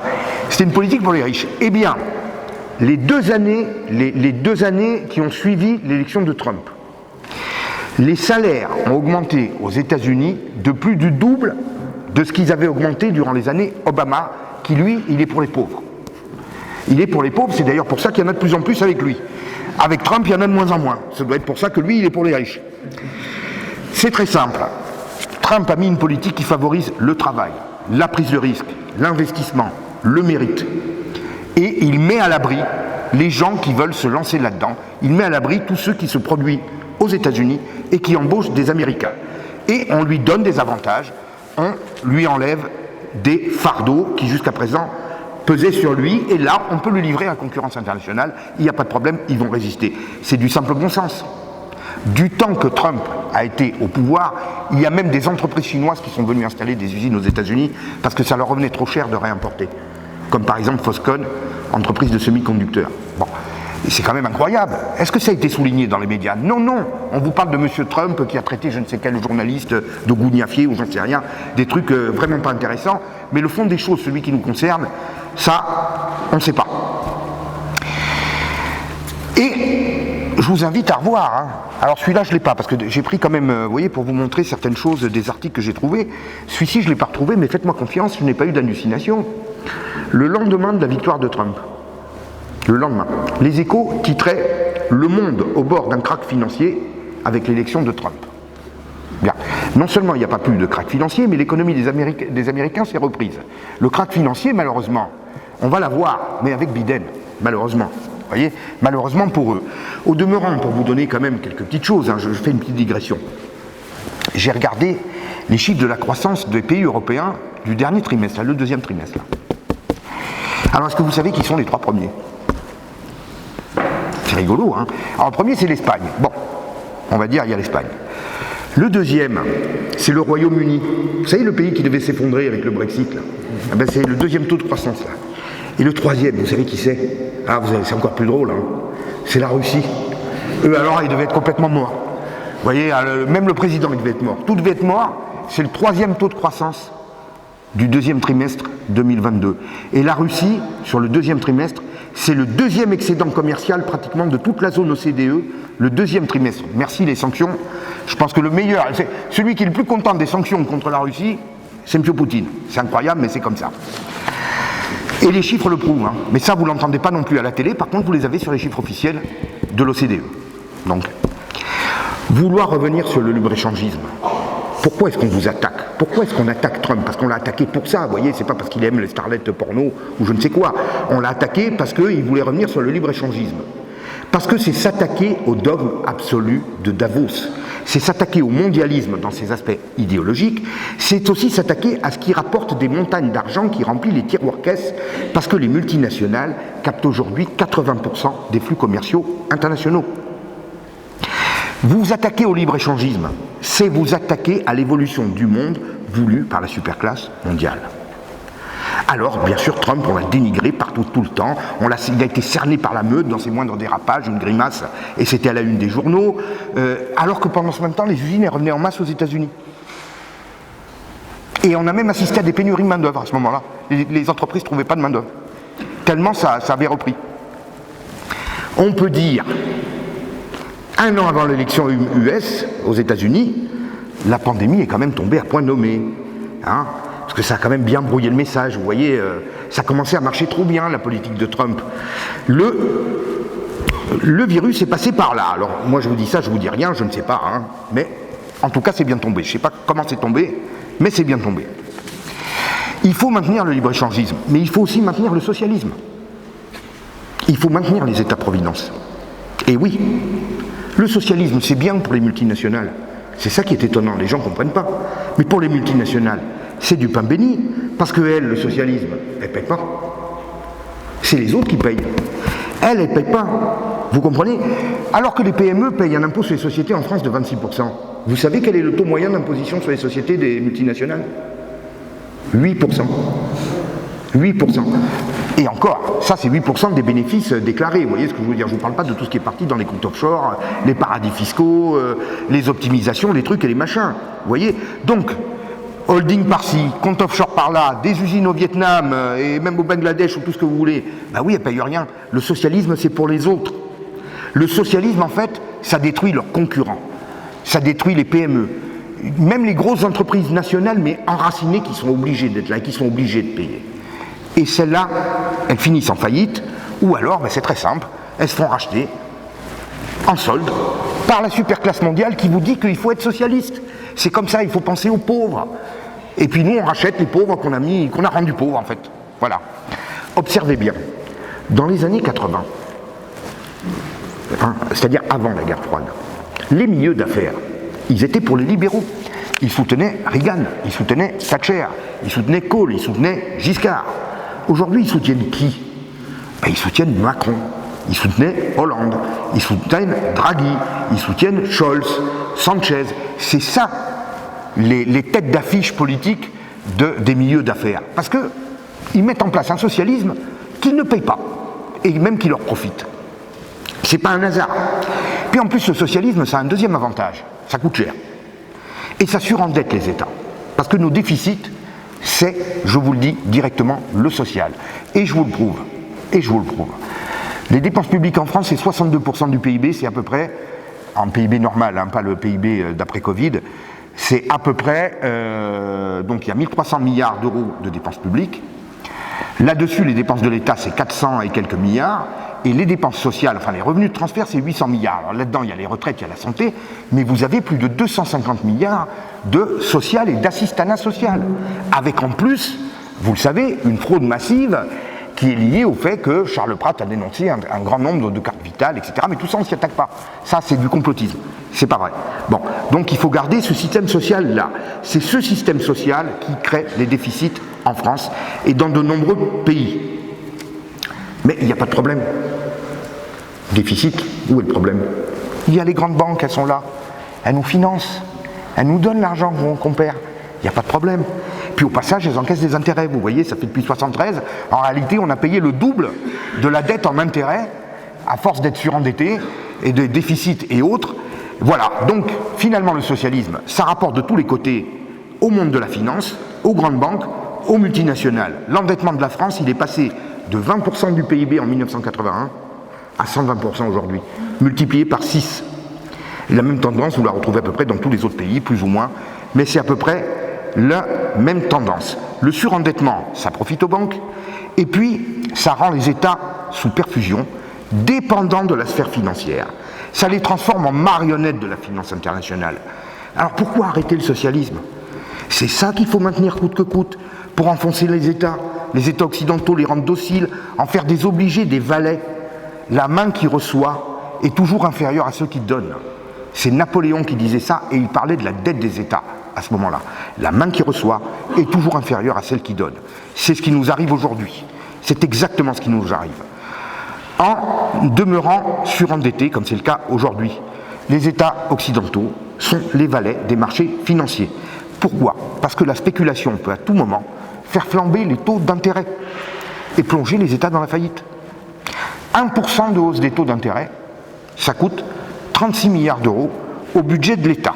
C'était une politique pour les riches. Eh bien, les 2 années qui ont suivi l'élection de Trump, les salaires ont augmenté aux États-Unis de plus du double de ce qu'ils avaient augmenté durant les années Obama, qui lui, il est pour les pauvres. Il est pour les pauvres, c'est d'ailleurs pour ça qu'il y en a de plus en plus avec lui. Avec Trump, il y en a de moins en moins. Ça doit être pour ça que lui, il est pour les riches. C'est très simple. Trump a mis une politique qui favorise le travail, la prise de risque, l'investissement, le mérite. Et il met à l'abri les gens qui veulent se lancer là-dedans. Il met à l'abri tous ceux qui se produisent aux États-Unis et qui embauchent des Américains. Et on lui donne des avantages, on lui enlève des fardeaux qui jusqu'à présent pesaient sur lui, et là on peut le livrer à la concurrence internationale, il n'y a pas de problème, ils vont résister. C'est du simple bon sens. Du temps que Trump a été au pouvoir, il y a même des entreprises chinoises qui sont venues installer des usines aux États-Unis parce que ça leur revenait trop cher de réimporter. Comme par exemple Foxconn, entreprise de semi-conducteurs. Bon. Et c'est quand même incroyable. Est-ce que ça a été souligné dans les médias? Non, non. On vous parle de M. Trump qui a traité je ne sais quel journaliste de gougnafier ou j'en sais rien, des trucs vraiment pas intéressants. Mais le fond des choses, celui qui nous concerne, ça, on ne sait pas. Et je vous invite à revoir. Hein. Alors celui-là, je ne l'ai pas, parce que j'ai pris quand même, vous voyez, pour vous montrer certaines choses des articles que j'ai trouvés. Celui-ci, je ne l'ai pas retrouvé, mais faites-moi confiance, je n'ai pas eu d'hallucination. Le lendemain de la victoire de Trump, le lendemain, les Échos titraient « Le monde au bord d'un krach financier avec l'élection de Trump ». Bien. Non seulement il n'y a pas plus de krach financier, mais l'économie des Américains s'est reprise. Le krach financier, malheureusement, on va l'avoir, mais avec Biden, malheureusement. Vous voyez, malheureusement pour eux. Au demeurant, pour vous donner quand même quelques petites choses, hein, je fais une petite digression. J'ai regardé les chiffres de la croissance des pays européens du dernier trimestre, le deuxième trimestre. Là. Alors, est-ce que vous savez qui sont les 3 premiers? C'est rigolo, hein. Alors, le premier, c'est l'Espagne. Bon, on va dire, il y a l'Espagne. Le deuxième, c'est le Royaume-Uni. Vous savez, le pays qui devait s'effondrer avec le Brexit, là. Ah ben, c'est le deuxième taux de croissance, là. Et le troisième, vous savez qui c'est? Ah, c'est encore plus drôle, hein. C'est la Russie. Eux, alors, ils devaient être complètement morts. Vous voyez, même le président, il devait être mort. Tout devait être mort. C'est le 3e taux de croissance du deuxième trimestre 2022. Et la Russie, sur le deuxième trimestre, c'est le 2e excédent commercial pratiquement de toute la zone OCDE, le 2e trimestre. Merci les sanctions. Je pense que le meilleur, celui qui est le plus content des sanctions contre la Russie, c'est M. Poutine. C'est incroyable, mais c'est comme ça. Et les chiffres le prouvent. Hein. Mais ça, vous ne l'entendez pas non plus à la télé. Par contre, vous les avez sur les chiffres officiels de l'OCDE. Donc, vouloir revenir sur le libre-échangisme. Pourquoi est-ce qu'on vous attaque? Pourquoi est-ce qu'on attaque Trump? Parce qu'on l'a attaqué pour ça, vous voyez, c'est pas parce qu'il aime les starlettes porno ou je ne sais quoi. On l'a attaqué parce qu'il voulait revenir sur le libre-échangisme. Parce que c'est s'attaquer au dogme absolu de Davos. C'est s'attaquer au mondialisme dans ses aspects idéologiques. C'est aussi s'attaquer à ce qui rapporte des montagnes d'argent qui remplit les tiroirs-caisses parce que les multinationales captent aujourd'hui 80% des flux commerciaux internationaux. Vous vous attaquez au libre-échangisme, c'est vous attaquer à l'évolution du monde voulue par la superclasse mondiale. Alors, bien sûr, Trump, on l'a dénigré partout, tout le temps. Il a été cerné par la meute dans ses moindres dérapages, une grimace, et c'était à la une des journaux. Alors que pendant ce même temps, les usines elles revenaient en masse aux États-Unis. Et on a même assisté à des pénuries de main-d'œuvre à ce moment-là. Les entreprises ne trouvaient pas de main-d'œuvre. Tellement ça avait repris. On peut dire, 1 an avant l'élection US aux États-Unis, la pandémie est quand même tombée à point nommé. Hein, parce que ça a quand même bien brouillé le message. Vous voyez, ça commençait à marcher trop bien, la politique de Trump. Le virus est passé par là. Alors, moi, je vous dis ça, je vous dis rien, je ne sais pas. Hein, mais, en tout cas, c'est bien tombé. Je ne sais pas comment c'est tombé, mais c'est bien tombé. Il faut maintenir le libre-échangisme, mais il faut aussi maintenir le socialisme. Il faut maintenir les États-providence. Et oui, le socialisme, c'est bien pour les multinationales. C'est ça qui est étonnant, les gens ne comprennent pas. Mais pour les multinationales, c'est du pain béni, parce qu'elles, le socialisme, elles ne payent pas. C'est les autres qui payent. Elles ne payent pas. Vous comprenez? Alors que les PME payent un impôt sur les sociétés en France de 26%. Vous savez quel est le taux moyen d'imposition sur les sociétés des multinationales? 8%. 8%. Et encore, ça c'est 8% des bénéfices déclarés. Vous voyez ce que je veux dire? Je ne vous parle pas de tout ce qui est parti dans les comptes offshore, les paradis fiscaux, les optimisations, les trucs et les machins. Vous voyez? Donc, holding par-ci, compte offshore par-là, des usines au Vietnam et même au Bangladesh ou tout ce que vous voulez. Ben oui, elles ne payent rien. Le socialisme, c'est pour les autres. Le socialisme, en fait, ça détruit leurs concurrents. Ça détruit les PME. Même les grosses entreprises nationales, mais enracinées, qui sont obligées d'être là, qui sont obligées de payer. Et celles-là, elles finissent en faillite, ou alors, ben c'est très simple, elles se font racheter en solde par la superclasse mondiale qui vous dit qu'il faut être socialiste. C'est comme ça, il faut penser aux pauvres. Et puis nous, on rachète les pauvres qu'on a rendus pauvres, en fait. Voilà. Observez bien. Dans les années 80, c'est-à-dire avant la guerre froide, les milieux d'affaires, ils étaient pour les libéraux. Ils soutenaient Reagan, ils soutenaient Thatcher, ils soutenaient Kohl, ils soutenaient Giscard. Aujourd'hui, ils soutiennent qui? Ben, ils soutiennent Macron, ils soutenaient Hollande, ils soutiennent Draghi, ils soutiennent Scholz, Sanchez. C'est ça, les têtes d'affiche politiques des milieux d'affaires. Parce qu'ils mettent en place un socialisme qui ne paye pas, et même qui leur profite. C'est pas un hasard. Puis en plus, le socialisme, ça a un deuxième avantage. Ça coûte cher. Et ça surendette les États. Parce que nos déficits, c'est, je vous le dis directement, le social. Et je vous le prouve. Et je vous le prouve. Les dépenses publiques en France, c'est 62% du PIB, c'est à peu près, en PIB normal, pas le PIB d'après Covid, c'est à peu près, donc il y a 1300 milliards d'euros de dépenses publiques. Là-dessus, les dépenses de l'État, c'est 400 et quelques milliards. Et les dépenses sociales, enfin les revenus de transfert, c'est 800 milliards. Alors là-dedans, il y a les retraites, il y a la santé, mais vous avez plus de 250 milliards de social et d'assistanat social. Avec en plus, vous le savez, une fraude massive qui est liée au fait que Charles Pratt a dénoncé un grand nombre de cartes vitales, etc. Mais tout ça, on ne s'y attaque pas. Ça, c'est du complotisme. C'est pas vrai. Bon, donc il faut garder ce système social-là. C'est ce système social qui crée les déficits en France et dans de nombreux pays. Mais il n'y a pas de problème. Déficit, où est le problème? Il y a les grandes banques, elles sont là. Elles nous financent. Elles nous donnent l'argent qu'on perd. Il n'y a pas de problème. Puis au passage, elles encaissent des intérêts. Vous voyez, ça fait depuis 1973. En réalité, on a payé le double de la dette en intérêts, à force d'être surendetté, et de déficits et autres. Voilà. Donc, finalement, le socialisme, ça rapporte de tous les côtés au monde de la finance, aux grandes banques, aux multinationales. L'endettement de la France, il est passé de 20% du PIB en 1981 à 120% aujourd'hui, multiplié par 6. Et la même tendance, vous la retrouvez à peu près dans tous les autres pays, plus ou moins, mais c'est à peu près la même tendance. Le surendettement, ça profite aux banques, et puis ça rend les États sous perfusion, dépendants de la sphère financière. Ça les transforme en marionnettes de la finance internationale. Alors pourquoi arrêter le socialisme? C'est ça qu'il faut maintenir coûte que coûte, pour enfoncer les États occidentaux, les rendre dociles, en faire des obligés, des valets. La main qui reçoit est toujours inférieure à ceux qui donnent. C'est Napoléon qui disait ça, et il parlait de la dette des États à ce moment-là. La main qui reçoit est toujours inférieure à celle qui donne. C'est ce qui nous arrive aujourd'hui. C'est exactement ce qui nous arrive. En demeurant surendettés, comme c'est le cas aujourd'hui, les États occidentaux sont les valets des marchés financiers. Pourquoi? Parce que la spéculation peut à tout moment faire flamber les taux d'intérêt et plonger les États dans la faillite. 1% de hausse des taux d'intérêt, ça coûte 36 milliards d'euros au budget de l'État.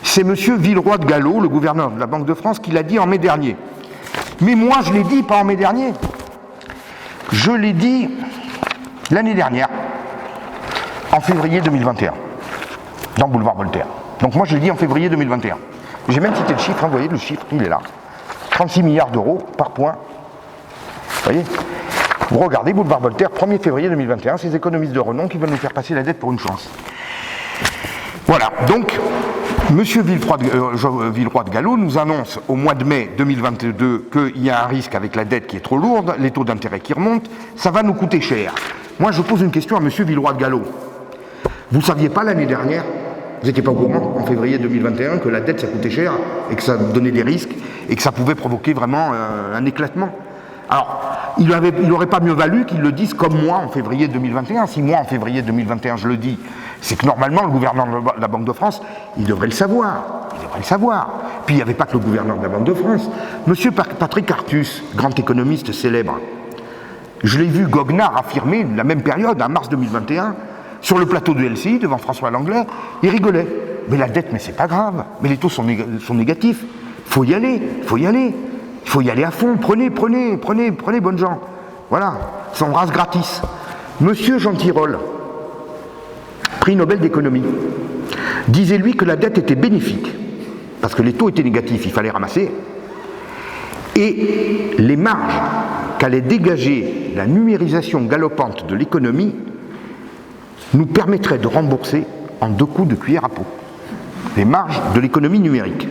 C'est M. Villeroy de Galhau, le gouverneur de la Banque de France, qui l'a dit en mai dernier. Mais moi, je l'ai dit pas en mai dernier. Je l'ai dit l'année dernière, en février 2021, dans Boulevard Voltaire. Donc moi, je l'ai dit en février 2021. J'ai même cité le chiffre, vous voyez, le chiffre, il est là. 36 milliards d'euros par point. Vous voyez? Vous regardez Boulevard Voltaire, 1er février 2021, ces économistes de renom qui veulent nous faire passer la dette pour une chance. Voilà, donc, M. Villeroy de Galhau nous annonce au mois de mai 2022 qu'il y a un risque avec la dette qui est trop lourde, les taux d'intérêt qui remontent, ça va nous coûter cher. Moi, je pose une question à M. Villeroy de Galhau. Vous ne saviez pas l'année dernière, vous n'étiez pas au courant, en février 2021, que la dette, ça coûtait cher, et que ça donnait des risques, et que ça pouvait provoquer vraiment un éclatement? Alors, il n'aurait pas mieux valu qu'ils le disent comme moi en février 2021. Si moi en février 2021 je le dis, c'est que normalement le gouverneur de la Banque de France, il devrait le savoir. Il devrait le savoir. Puis il n'y avait pas que le gouverneur de la Banque de France. Monsieur Patrick Artus, grand économiste célèbre, je l'ai vu goguenard affirmer la même période, en mars 2021, sur le plateau de LCI, devant François Langlais, il rigolait. Mais la dette, mais c'est pas grave. Mais les taux sont négatifs. Il faut y aller, il faut y aller. Il faut y aller à fond. Prenez, bonnes gens. Voilà, ça embrasse gratis. Monsieur Jean Tirole, prix Nobel d'économie, disait lui que la dette était bénéfique, parce que les taux étaient négatifs, il fallait ramasser. Et les marges qu'allait dégager la numérisation galopante de l'économie nous permettraient de rembourser en 2 coups de cuillère à peau les marges de l'économie numérique.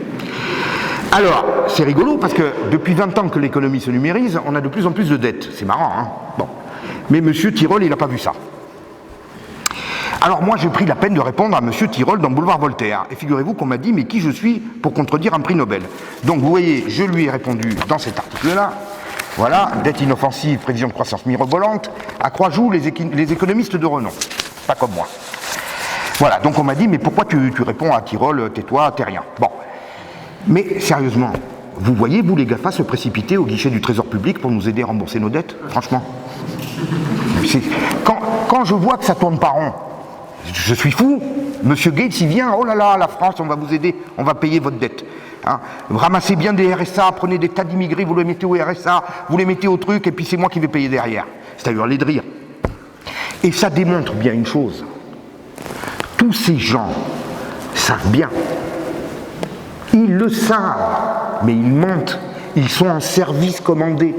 Alors, c'est rigolo parce que depuis 20 ans que l'économie se numérise, on a de plus en plus de dettes. C'est marrant, hein? Bon. Mais M. Tirole, il n'a pas vu ça. Alors moi, j'ai pris la peine de répondre à M. Tirole dans Boulevard Voltaire. Et figurez-vous qu'on m'a dit, mais qui je suis pour contredire un prix Nobel? Donc vous voyez, je lui ai répondu dans cet article-là. Voilà, dette inoffensive, prévision de croissance mirobolante, à Croix-Joux, les économistes de renom. Pas comme moi. Voilà, donc on m'a dit, mais pourquoi tu réponds à Tirole, tais-toi, t'es rien. Bon. Mais sérieusement, vous voyez, vous les GAFA, se précipiter au guichet du Trésor public pour nous aider à rembourser nos dettes? Franchement. Quand je vois que ça tourne pas rond, je suis fou. Monsieur Gates, il vient, oh là là, la France, on va vous aider, on va payer votre dette. Hein, ramassez bien des RSA, prenez des tas d'immigrés, vous les mettez au RSA, vous les mettez au truc, et puis c'est moi qui vais payer derrière. C'est à hurler de rire. Et ça démontre bien une chose. Tous ces gens savent bien. Ils le savent, mais ils mentent. Ils sont en service commandé.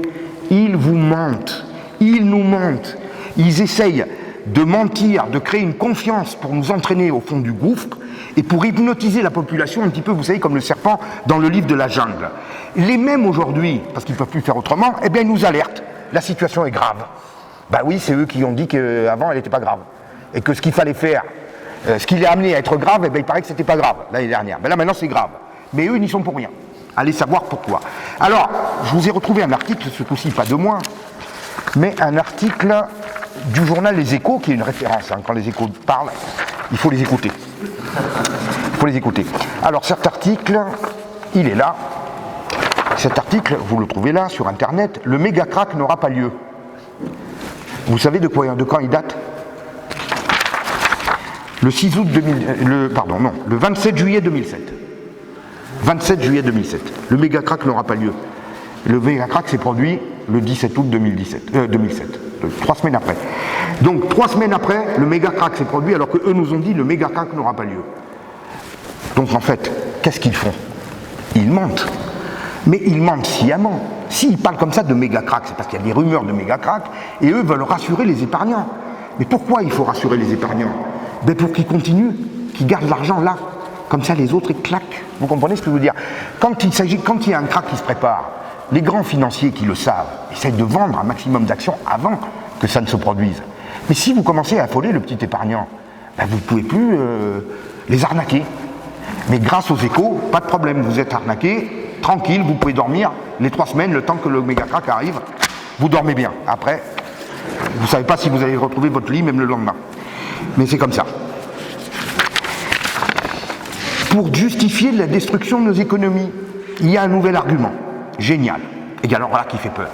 Ils vous mentent. Ils nous mentent. Ils essayent de mentir, de créer une confiance pour nous entraîner au fond du gouffre et pour hypnotiser la population un petit peu, vous savez, comme le serpent dans le livre de la jungle. Les mêmes aujourd'hui, parce qu'ils ne peuvent plus faire autrement, eh bien ils nous alertent. La situation est grave. Ben oui, c'est eux qui ont dit qu'avant elle n'était pas grave. Et que ce qu'il fallait faire, ce qui l'a amené à être grave, eh bien il paraît que c'était pas grave l'année dernière. Ben là maintenant c'est grave. Mais eux ils n'y sont pour rien. Allez savoir pourquoi. Alors, je vous ai retrouvé un article, ce coup-ci pas de moi, mais un article du journal Les Échos, qui est une référence. Hein. Quand les Échos parlent, il faut les écouter. Il faut les écouter. Alors cet article, il est là. Cet article, vous le trouvez là, sur Internet. Le méga crack n'aura pas lieu. Vous savez de quand il date? Le 6 août 2000, le 27 juillet 2007. 27 juillet 2007. Le méga crack n'aura pas lieu. Le méga crack s'est produit le 17 août 2007. 3 semaines après. Donc 3 semaines après, le méga crack s'est produit alors qu'eux nous ont dit le méga crack n'aura pas lieu. Donc en fait, qu'est-ce qu'ils font? Ils mentent. Mais ils mentent sciemment. S'ils parlent comme ça de méga crack, c'est parce qu'il y a des rumeurs de méga crack et eux veulent rassurer les épargnants. Mais pourquoi il faut rassurer les épargnants? Ben pour qu'ils continuent, qu'ils gardent l'argent là. Comme ça les autres ils claquent. Vous comprenez ce que je veux dire? Quand il y a un crack qui se prépare, les grands financiers qui le savent essayent de vendre un maximum d'actions avant que ça ne se produise. Mais si vous commencez à affoler le petit épargnant, ben vous ne pouvez plus les arnaquer. Mais grâce aux Échos, pas de problème, vous êtes arnaqué, tranquille, vous pouvez dormir les 3 semaines, le temps que le méga crack arrive, vous dormez bien. Après, vous ne savez pas si vous allez retrouver votre lit même le lendemain. Mais c'est comme ça. Pour justifier la destruction de nos économies, il y a un nouvel argument. Génial. Et alors là qui fait peur.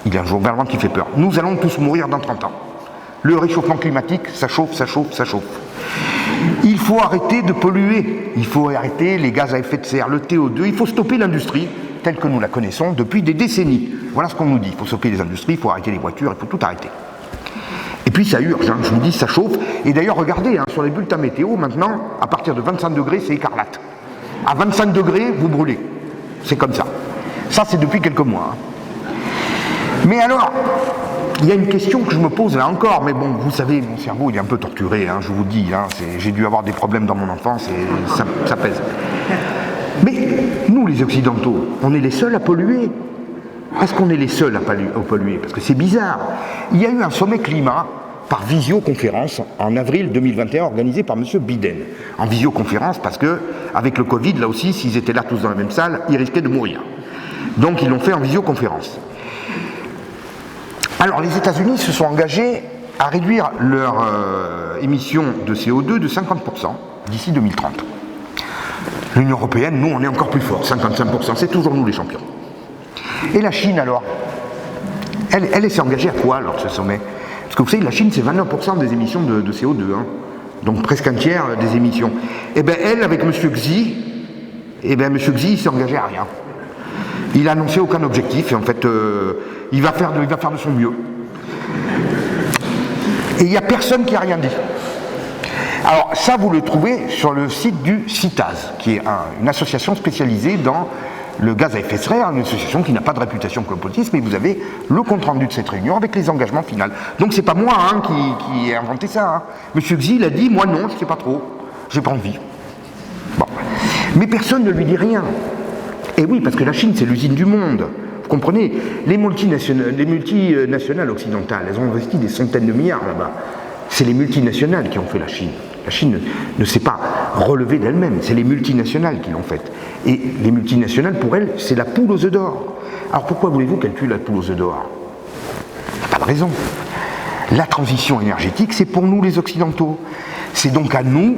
Il y a un gouvernement qui fait peur. Nous allons tous mourir dans 30 ans. Le réchauffement climatique, ça chauffe, ça chauffe, ça chauffe. Il faut arrêter de polluer. Il faut arrêter les gaz à effet de serre, le CO2. Il faut stopper l'industrie telle que nous la connaissons depuis des décennies. Voilà ce qu'on nous dit. Il faut stopper les industries, il faut arrêter les voitures, il faut tout arrêter. Et puis ça urge, hein. Je vous dis, ça chauffe. Et d'ailleurs, regardez, hein, sur les bulletins météo, maintenant, à partir de 25 degrés, c'est écarlate. À 25 degrés, vous brûlez. C'est comme ça. Ça, c'est depuis quelques mois. Hein. Mais alors, il y a une question que je me pose là encore, mais bon, vous savez, mon cerveau, il est un peu torturé, hein, je vous dis, hein, j'ai dû avoir des problèmes dans mon enfance et ça pèse. Mais nous, les Occidentaux, on est les seuls à polluer. Est-ce qu'on est les seuls à polluer? Parce que c'est bizarre. Il y a eu un sommet climat par visioconférence en avril 2021 organisé par M. Biden. En visioconférence parce que, avec le Covid, là aussi, s'ils étaient là tous dans la même salle, ils risquaient de mourir. Donc ils l'ont fait en visioconférence. Alors les États-Unis se sont engagés à réduire leur émission de CO2 de 50% d'ici 2030. L'Union européenne, nous, on est encore plus fort, 55%, c'est toujours nous les champions. Et la Chine, alors, elle s'est engagée à quoi, alors, ce sommet? Parce que vous savez, la Chine, c'est 29% des émissions de CO2, hein, donc presque un tiers des émissions. Et bien, elle, avec M. Xi, M. Xi, il s'est engagé à rien. Il n'a annoncé aucun objectif, et en fait, il va faire de son mieux. Et il n'y a personne qui a rien dit. Alors ça, vous le trouvez sur le site du CITAS, qui est une association spécialisée dans le gaz à effet de serre, une association qui n'a pas de réputation complotiste, mais vous avez le compte-rendu de cette réunion avec les engagements finaux. Donc c'est pas moi qui ai inventé ça. Hein. Monsieur Xi l'a dit, moi non, je ne sais pas trop, j'ai pas envie. Bon. Mais personne ne lui dit rien. Et oui, parce que la Chine, c'est l'usine du monde. Vous comprenez, les multinationales occidentales, elles ont investi des centaines de milliards là-bas. C'est les multinationales qui ont fait la Chine. La Chine ne s'est pas relevée d'elle-même, c'est les multinationales qui l'ont faite. Et les multinationales, pour elles, c'est la poule aux œufs d'or. Alors pourquoi voulez-vous qu'elle tue la poule aux œufs d'or? Il n'y a pas de raison. La transition énergétique, c'est pour nous les Occidentaux. C'est donc à nous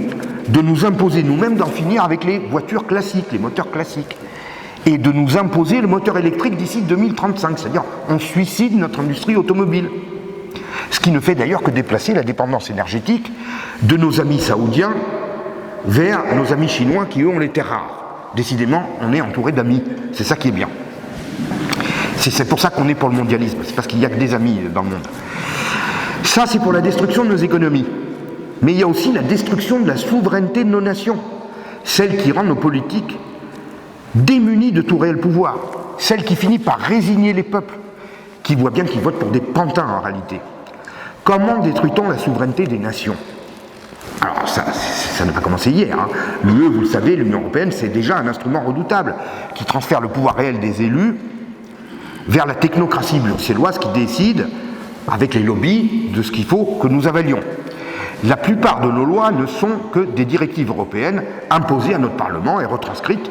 de nous imposer nous-mêmes d'en finir avec les voitures classiques, les moteurs classiques. Et de nous imposer le moteur électrique d'ici 2035. C'est-à-dire, on suicide notre industrie automobile. Ce qui ne fait d'ailleurs que déplacer la dépendance énergétique de nos amis saoudiens vers nos amis chinois qui, eux, ont les terres rares. Décidément, on est entouré d'amis. C'est ça qui est bien. C'est pour ça qu'on est pour le mondialisme. C'est parce qu'il n'y a que des amis dans le monde. Ça, c'est pour la destruction de nos économies. Mais il y a aussi la destruction de la souveraineté de nos nations. Celle qui rend nos politiques démunis de tout réel pouvoir. Celle qui finit par résigner les peuples, qui voient bien qu'ils votent pour des pantins en réalité. Comment détruit-on la souveraineté des nations? Alors ça n'a pas commencé hier. Hein. L'UE, vous le savez, l'Union européenne, c'est déjà un instrument redoutable qui transfère le pouvoir réel des élus vers la technocratie bruxelloise qui décide, avec les lobbies, de ce qu'il faut que nous avalions. La plupart de nos lois ne sont que des directives européennes imposées à notre Parlement et retranscrites,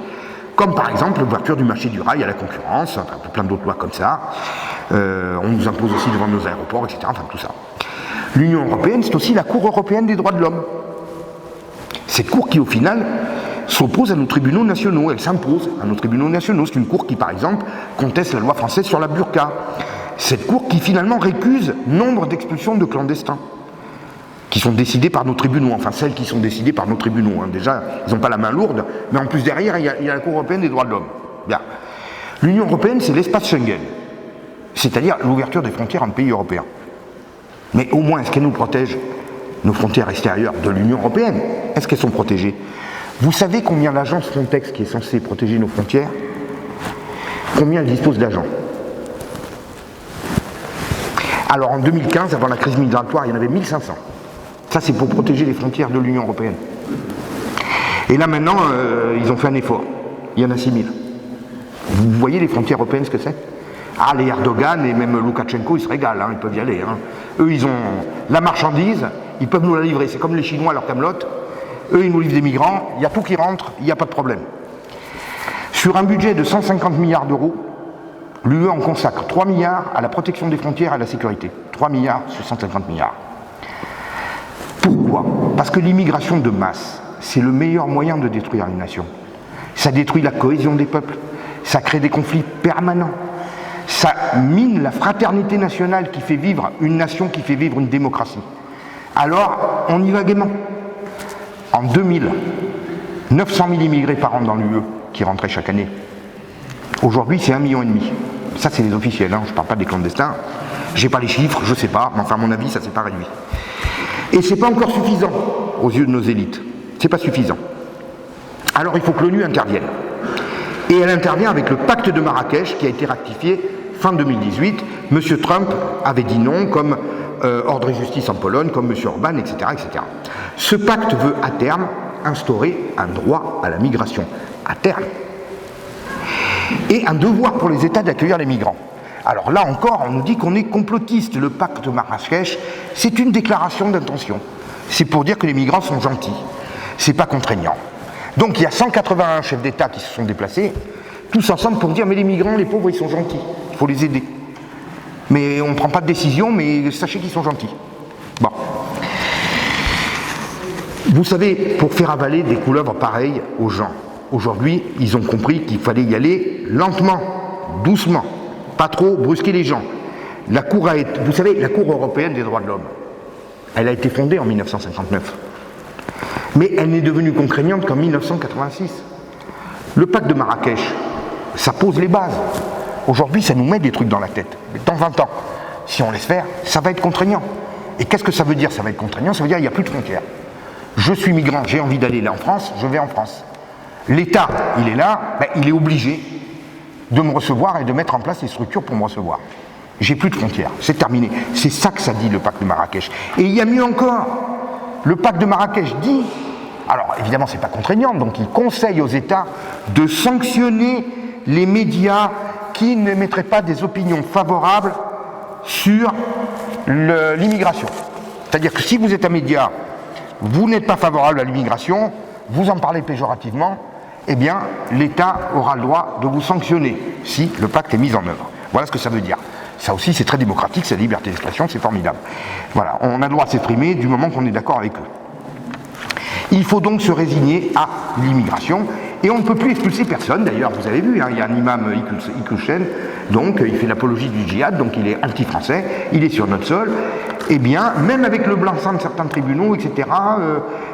comme par exemple l'ouverture du marché du rail à la concurrence, enfin, plein d'autres lois comme ça. On nous impose aussi devant nos aéroports, etc. Enfin, tout ça. L'Union européenne, c'est aussi la Cour européenne des droits de l'homme. Cette Cour qui, au final, s'oppose à nos tribunaux nationaux. Elle s'impose à nos tribunaux nationaux. C'est une Cour qui, par exemple, conteste la loi française sur la burqa. Cette Cour qui, finalement, récuse nombre d'expulsions de clandestins qui sont décidées par nos tribunaux. Enfin, celles qui sont décidées par nos tribunaux. Hein. Déjà, ils n'ont pas la main lourde, mais en plus, derrière, il y a la Cour européenne des droits de l'homme. Bien. L'Union européenne, c'est l'espace Schengen, c'est-à-dire l'ouverture des frontières entre pays européens. Mais au moins, est-ce qu'elle nous protège, nos frontières extérieures de l'Union européenne? Est-ce qu'elles sont protégées? Vous savez combien l'agence Frontex, qui est censée protéger nos frontières, combien elle dispose d'agents? Alors en 2015, avant la crise migratoire, il y en avait 1500. Ça, c'est pour protéger les frontières de l'Union européenne. Et là, maintenant, ils ont fait un effort. Il y en a 6000. Vous voyez les frontières européennes, ce que c'est? Ah, les Erdogan et même Loukachenko, ils se régalent, hein, ils peuvent y aller. Hein. Eux, ils ont la marchandise, ils peuvent nous la livrer. C'est comme les Chinois, leur camelote. Eux, ils nous livrent des migrants, il y a tout qui rentre, il n'y a pas de problème. Sur un budget de 150 milliards d'euros, l'UE en consacre 3 milliards à la protection des frontières et à la sécurité. 3 milliards sur 150 milliards. Pourquoi? Parce que l'immigration de masse, c'est le meilleur moyen de détruire une nation. Ça détruit la cohésion des peuples, ça crée des conflits permanents. Ça mine la fraternité nationale qui fait vivre une nation, qui fait vivre une démocratie. Alors, on y va gaiement. En 2000, 900 000 immigrés par an dans l'UE qui rentraient chaque année. Aujourd'hui, c'est 1,5 million. Ça, c'est les officiels, hein. Je ne parle pas des clandestins. Je n'ai pas les chiffres, je ne sais pas, mais enfin, à mon avis, ça ne s'est pas réduit. Et ce n'est pas encore suffisant aux yeux de nos élites. Ce n'est pas suffisant. Alors, il faut que l'ONU intervienne. Et elle intervient avec le pacte de Marrakech qui a été ratifié fin 2018. M. Trump avait dit non, comme ordre et justice en Pologne, comme M. Orban, etc., etc. Ce pacte veut, à terme, instaurer un droit à la migration. À terme. Et un devoir pour les États d'accueillir les migrants. Alors là encore, on nous dit qu'on est complotiste. Le pacte de Marrakech, c'est une déclaration d'intention. C'est pour dire que les migrants sont gentils. C'est pas contraignant. Donc il y a 181 chefs d'État qui se sont déplacés, tous ensemble pour dire mais les migrants, les pauvres, ils sont gentils, il faut les aider. Mais on ne prend pas de décision, mais sachez qu'ils sont gentils. Bon. Vous savez, pour faire avaler des couleuvres pareilles aux gens, aujourd'hui, ils ont compris qu'il fallait y aller lentement, doucement, pas trop brusquer les gens. Vous savez, la Cour européenne des droits de l'homme, elle a été fondée en 1959. Mais elle n'est devenue contraignante qu'en 1986. Le pacte de Marrakech, ça pose les bases. Aujourd'hui, ça nous met des trucs dans la tête. Mais de temps en temps, si on laisse faire, ça va être contraignant. Et qu'est-ce que ça veut dire, ça va être contraignant? Ça veut dire qu'il n'y a plus de frontières. Je suis migrant, j'ai envie d'aller là en France, je vais en France. L'État, il est là, il est obligé de me recevoir et de mettre en place les structures pour me recevoir. J'ai plus de frontières, c'est terminé. C'est ça que ça dit le pacte de Marrakech. Et il y a mieux encore. Le pacte de Marrakech dit, alors évidemment c'est pas contraignant, donc il conseille aux États de sanctionner les médias qui ne mettraient pas des opinions favorables sur l'immigration. C'est-à-dire que si vous êtes un média, vous n'êtes pas favorable à l'immigration, vous en parlez péjorativement, eh bien l'État aura le droit de vous sanctionner si le pacte est mis en œuvre. Voilà ce que ça veut dire. Ça aussi c'est très démocratique, c'est la liberté d'expression, c'est formidable. Voilà, on a le droit de s'exprimer du moment qu'on est d'accord avec eux. Il faut donc se résigner à l'immigration et on ne peut plus expulser personne. D'ailleurs, vous avez vu, il y a un imam Iqiyoussen, donc il fait l'apologie du djihad, donc il est anti-français, il est sur notre sol. Eh bien, même avec le blanc-seing de certains tribunaux, etc.,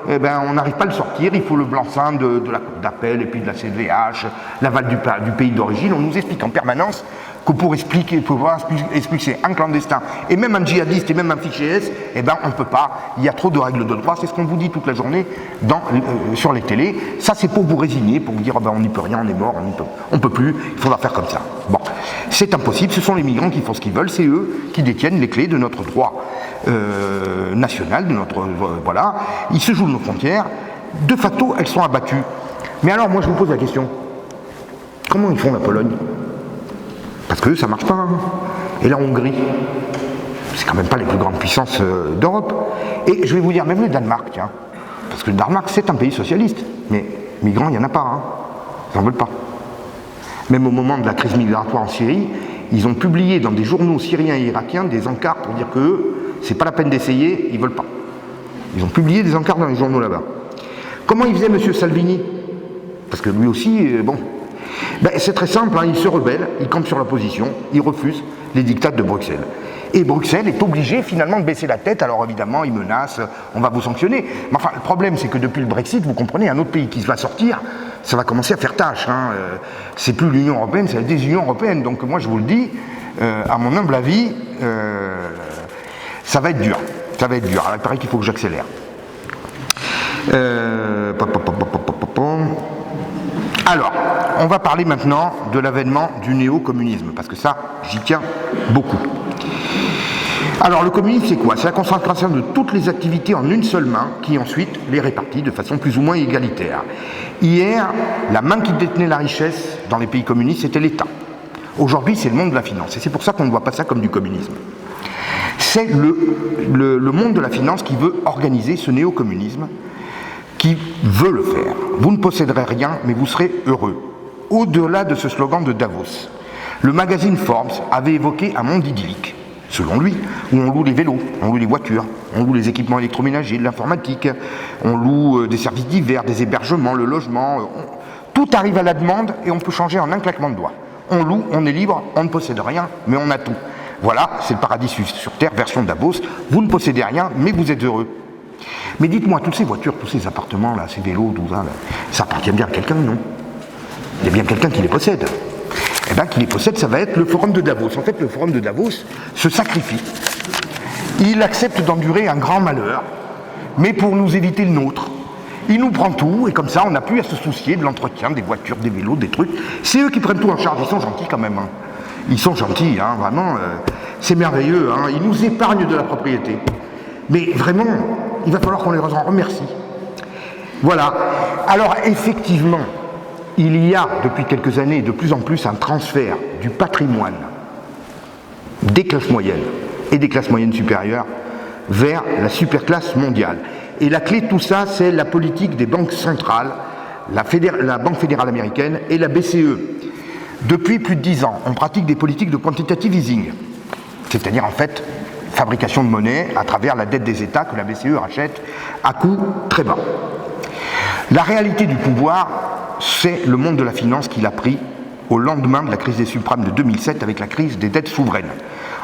on n'arrive pas à le sortir. Il faut le blanc-seing de la Cour d'appel et puis de la CEDH, l'aval du pays d'origine. On nous explique en permanence que pour expulser un clandestin et même un djihadiste et même un fiché S, on ne peut pas. Il y a trop de règles de droit. C'est ce qu'on vous dit toute la journée sur les télés. Ça, c'est pour vous résigner, pour vous dire on n'y peut rien, on est mort, on ne peut plus. Il faudra faire comme ça. Bon, c'est impossible. Ce sont les migrants qui font ce qu'ils veulent. C'est eux qui détiennent les clés de notre droit national, de notre voilà. Ils se jouent de nos frontières. De facto, elles sont abattues. Mais alors, moi, je vous pose la question comment ils font la Pologne? Parce que ça ne marche pas. Et la Hongrie, c'est quand même pas les plus grandes puissances d'Europe. Et je vais vous dire, même le Danemark, tiens. Parce que le Danemark, c'est un pays socialiste. Mais migrants, il n'y en a pas. Ils n'en veulent pas. Même au moment de la crise migratoire en Syrie, ils ont publié dans des journaux syriens et irakiens des encarts pour dire qu'eux, c'est pas la peine d'essayer, ils ne veulent pas. Ils ont publié des encarts dans les journaux là-bas. Comment il faisait M. Salvini? Parce que lui aussi, c'est très simple, il se rebelle, il campe sur la position, il refuse les dictats de Bruxelles. Et Bruxelles est obligé finalement de baisser la tête, alors évidemment il menace, on va vous sanctionner. Mais enfin, le problème c'est que depuis le Brexit, vous comprenez, un autre pays qui va sortir, ça va commencer à faire tâche. C'est plus l'Union Européenne, c'est la désunion européenne. Donc moi je vous le dis, à mon humble avis, ça va être dur. Ça va être dur. Alors, il paraît qu'il faut que j'accélère. Alors, on va parler maintenant de l'avènement du néo-communisme, parce que ça, j'y tiens beaucoup. Alors, le communisme, c'est quoi? C'est la concentration de toutes les activités en une seule main, qui ensuite les répartit de façon plus ou moins égalitaire. Hier, la main qui détenait la richesse dans les pays communistes, c'était l'État. Aujourd'hui, c'est le monde de la finance, et c'est pour ça qu'on ne voit pas ça comme du communisme. C'est le monde de la finance qui veut organiser ce néo-communisme, qui veut le faire. Vous ne posséderez rien, mais vous serez heureux. Au-delà de ce slogan de Davos, le magazine Forbes avait évoqué un monde idyllique, selon lui, où on loue les vélos, on loue les voitures, on loue les équipements électroménagers, de l'informatique, on loue des services divers, des hébergements, le logement. Tout arrive à la demande et on peut changer en un claquement de doigts. On loue, on est libre, on ne possède rien, mais on a tout. Voilà, c'est le paradis sur Terre, version Davos. Vous ne possédez rien, mais vous êtes heureux. Mais dites-moi, toutes ces voitures, tous ces appartements, là, ces vélos, tout ça, là, ça appartient bien à quelqu'un, non? Il y a bien quelqu'un qui les possède. Eh bien, qui les possède, ça va être le forum de Davos. En fait, le forum de Davos se sacrifie. Il accepte d'endurer un grand malheur, mais pour nous éviter le nôtre. Il nous prend tout, et comme ça, on n'a plus à se soucier de l'entretien des voitures, des vélos, des trucs. C'est eux qui prennent tout en charge. Ils sont gentils quand même. Ils sont gentils, vraiment. C'est merveilleux. Ils nous épargnent de la propriété. Mais vraiment, il va falloir qu'on les en remercie. Voilà. Alors, effectivement, il y a, depuis quelques années, de plus en plus un transfert du patrimoine des classes moyennes et des classes moyennes supérieures vers la superclasse mondiale. Et la clé de tout ça, c'est la politique des banques centrales, la Banque fédérale américaine et la BCE. Depuis plus de 10 ans, on pratique des politiques de quantitative easing. c'est-à-dire en fait fabrication de monnaie à travers la dette des États que la BCE rachète à coût très bas. La réalité du pouvoir, c'est le monde de la finance qui l'a pris au lendemain de la crise des subprimes de 2007 avec la crise des dettes souveraines.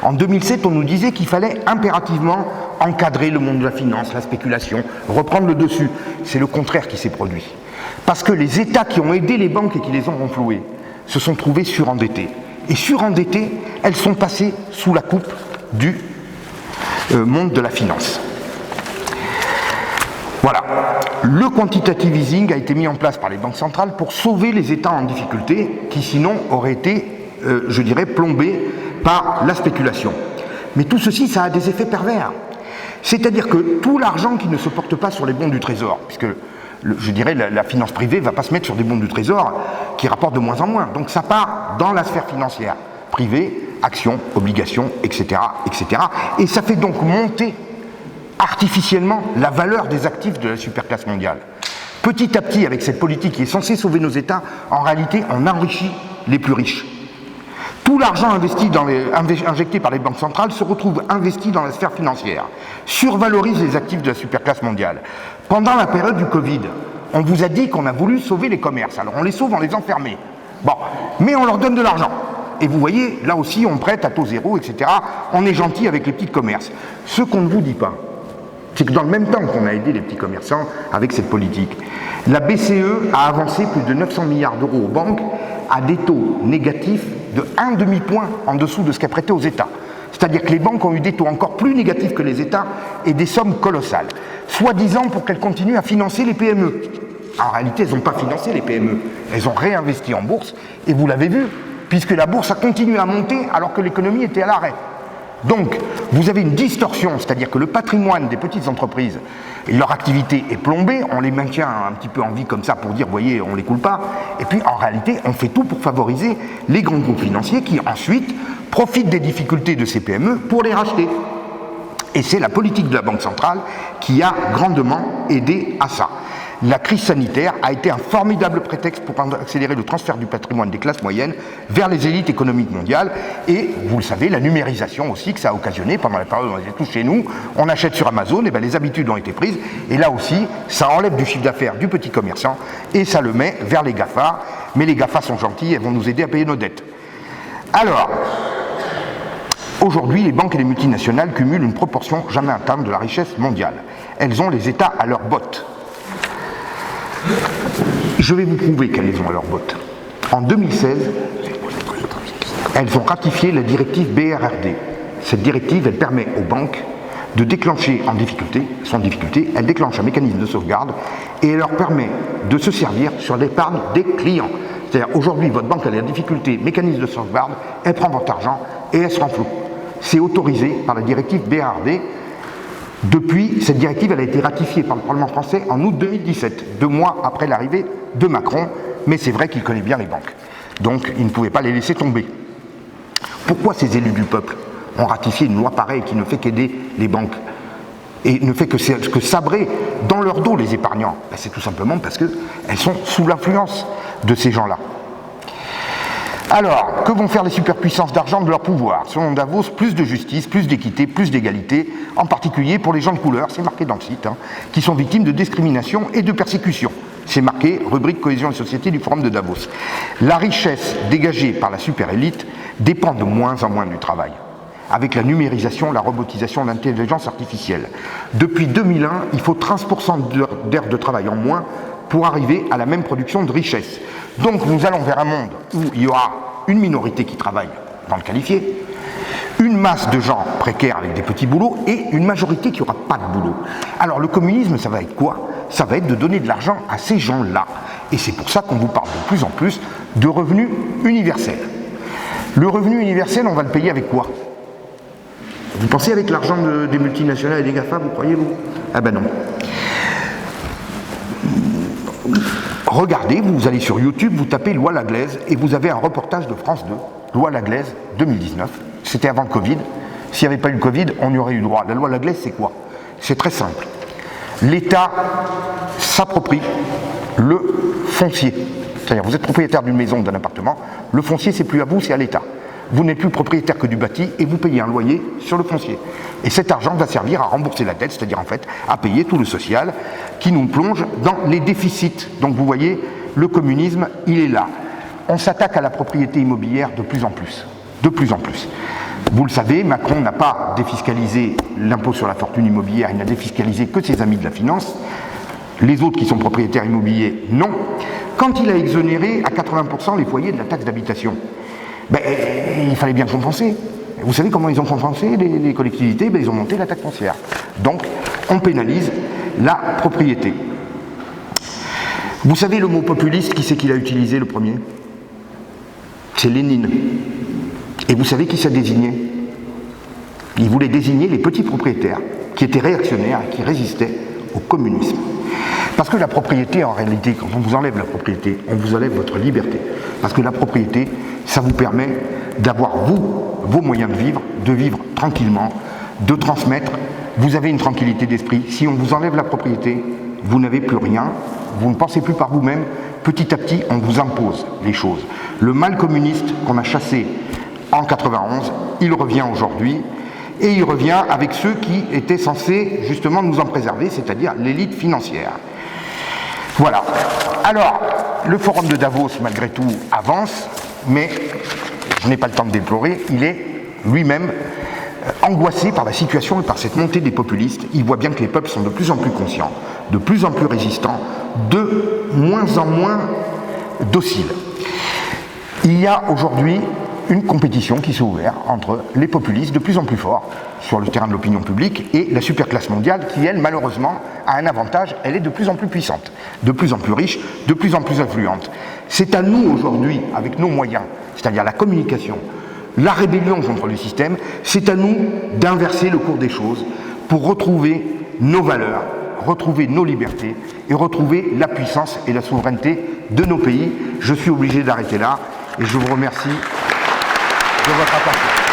En 2007, on nous disait qu'il fallait impérativement encadrer le monde de la finance, la spéculation, reprendre le dessus. C'est le contraire qui s'est produit. Parce que les États qui ont aidé les banques et qui les ont renflouées se sont trouvés surendettés. Et surendettés, elles sont passées sous la coupe du monde de la finance. Voilà. Le quantitative easing a été mis en place par les banques centrales pour sauver les États en difficulté qui sinon auraient été, je dirais, plombés par la spéculation. Mais tout ceci, ça a des effets pervers. C'est-à-dire que tout l'argent qui ne se porte pas sur les bons du Trésor, puisque je dirais la finance privée ne va pas se mettre sur des bons du Trésor qui rapportent de moins en moins. Donc ça part dans la sphère financière privée, actions, obligations, etc., etc. Et ça fait donc monter artificiellement la valeur des actifs de la superclasse mondiale. Petit à petit, avec cette politique qui est censée sauver nos États, en réalité, on enrichit les plus riches. Tout l'argent injecté par les banques centrales se retrouve investi dans la sphère financière, survalorise les actifs de la superclasse mondiale. Pendant la période du Covid, on vous a dit qu'on a voulu sauver les commerces. Alors on les sauve en les enfermant. Bon, mais on leur donne de l'argent. Et vous voyez, là aussi, on prête à taux zéro, etc. On est gentil avec les petits commerces. Ce qu'on ne vous dit pas, c'est que dans le même temps qu'on a aidé les petits commerçants avec cette politique, la BCE a avancé plus de 900 milliards d'euros aux banques à des taux négatifs de 1,5 point en dessous de ce qu'a prêté aux États. C'est-à-dire que les banques ont eu des taux encore plus négatifs que les États et des sommes colossales, soi-disant pour qu'elles continuent à financer les PME. En réalité, elles n'ont pas financé les PME, elles ont réinvesti en bourse, et vous l'avez vu, puisque la bourse a continué à monter alors que l'économie était à l'arrêt. Donc, vous avez une distorsion, c'est-à-dire que le patrimoine des petites entreprises, leur activité est plombée, on les maintient un petit peu en vie comme ça pour dire, voyez, on ne les coule pas, et puis en réalité, on fait tout pour favoriser les grands groupes financiers qui ensuite profitent des difficultés de ces PME pour les racheter. Et c'est la politique de la Banque centrale qui a grandement aidé à ça. La crise sanitaire a été un formidable prétexte pour accélérer le transfert du patrimoine des classes moyennes vers les élites économiques mondiales. Et vous le savez, la numérisation aussi que ça a occasionné pendant la période où on était tous chez nous, on achète sur Amazon, et bien les habitudes ont été prises. Et là aussi, ça enlève du chiffre d'affaires du petit commerçant et ça le met vers les GAFA. Mais les GAFA sont gentils, elles vont nous aider à payer nos dettes. Alors, aujourd'hui, les banques et les multinationales cumulent une proportion jamais atteinte de la richesse mondiale. Elles ont les États à leurs bottes. Je vais vous prouver qu'elles ont à leurs bottes. En 2016, elles ont ratifié la directive BRRD. Cette directive, elle permet aux banques de déclencher sans difficulté, elle déclenche un mécanisme de sauvegarde et elle leur permet de se servir sur l'épargne des clients. C'est-à-dire, aujourd'hui, votre banque a des difficultés, mécanisme de sauvegarde, elle prend votre argent et elle se renfloue. C'est autorisé par la directive BRRD. Depuis, cette directive elle a été ratifiée par le Parlement français en août 2017, 2 mois après l'arrivée de Macron, mais c'est vrai qu'il connaît bien les banques. Donc, il ne pouvait pas les laisser tomber. Pourquoi ces élus du peuple ont ratifié une loi pareille qui ne fait qu'aider les banques et ne fait que sabrer dans leur dos les épargnants? C'est tout simplement parce qu'elles sont sous l'influence de ces gens-là. Alors, que vont faire les superpuissances d'argent de leur pouvoir? Selon Davos, plus de justice, plus d'équité, plus d'égalité, en particulier pour les gens de couleur, c'est marqué dans le site, qui sont victimes de discrimination et de persécution. C'est marqué, rubrique cohésion et société du Forum de Davos. La richesse dégagée par la super-élite dépend de moins en moins du travail, avec la numérisation, la robotisation, l'intelligence artificielle. Depuis 2001, il faut 13% d'heures de travail en moins pour arriver à la même production de richesse. Donc nous allons vers un monde où il y aura une minorité qui travaille dans le qualifié, une masse de gens précaires avec des petits boulots et une majorité qui n'aura pas de boulot. Alors le communisme, ça va être quoi? Ça va être de donner de l'argent à ces gens-là. Et c'est pour ça qu'on vous parle de plus en plus de revenu universel. Le revenu universel, on va le payer avec quoi? Vous pensez avec l'argent des multinationales et des GAFA, vous croyez-vous? Ah ben non. Regardez, vous allez sur YouTube, vous tapez Loi Laglaise et vous avez un reportage de France 2, Loi Laglaise 2019. C'était avant le Covid. S'il n'y avait pas eu le Covid, on y aurait eu droit. La loi Laglaise, c'est quoi? C'est très simple. L'État s'approprie le foncier. C'est-à-dire, vous êtes propriétaire d'une maison ou d'un appartement, le foncier, c'est plus à vous, c'est à l'État. vous n'êtes plus propriétaire que du bâti et vous payez un loyer sur le foncier. Et cet argent va servir à rembourser la dette, c'est-à-dire en fait à payer tout le social qui nous plonge dans les déficits. Donc vous voyez, le communisme, il est là. On s'attaque à la propriété immobilière de plus en plus. De plus en plus. Vous le savez, Macron n'a pas défiscalisé l'impôt sur la fortune immobilière, il n'a défiscalisé que ses amis de la finance. Les autres qui sont propriétaires immobiliers, non. Quand il a exonéré à 80% les foyers de la taxe d'habitation, il fallait bien compenser. Vous savez comment ils ont compensé les collectivités? Ils ont monté la taxe foncière. Donc, on pénalise la propriété. Vous savez le mot populiste, qui c'est qu'il a utilisé le premier? C'est Lénine. Et vous savez qui ça désignait? Il voulait désigner les petits propriétaires qui étaient réactionnaires et qui résistaient au communisme. Parce que la propriété, en réalité, quand on vous enlève la propriété, on vous enlève votre liberté. Parce que la propriété, ça vous permet d'avoir, vous, vos moyens de vivre tranquillement, de transmettre. Vous avez une tranquillité d'esprit. Si on vous enlève la propriété, vous n'avez plus rien, vous ne pensez plus par vous-même. Petit à petit, on vous impose les choses. Le mal communiste qu'on a chassé en 91, il revient aujourd'hui. Et il revient avec ceux qui étaient censés justement nous en préserver, c'est-à-dire l'élite financière. Voilà. Alors, le forum de Davos, malgré tout, avance, mais je n'ai pas le temps de déplorer, il est lui-même angoissé par la situation et par cette montée des populistes. Il voit bien que les peuples sont de plus en plus conscients, de plus en plus résistants, de moins en moins dociles. Il y a aujourd'hui une compétition qui s'est ouverte entre les populistes de plus en plus forts sur le terrain de l'opinion publique et la superclasse mondiale qui, elle, malheureusement, a un avantage, elle est de plus en plus puissante, de plus en plus riche, de plus en plus influente. C'est à nous aujourd'hui, avec nos moyens, c'est-à-dire la communication, la rébellion contre le système, c'est à nous d'inverser le cours des choses pour retrouver nos valeurs, retrouver nos libertés et retrouver la puissance et la souveraineté de nos pays. Je suis obligé d'arrêter là et je vous remercie de votre attention.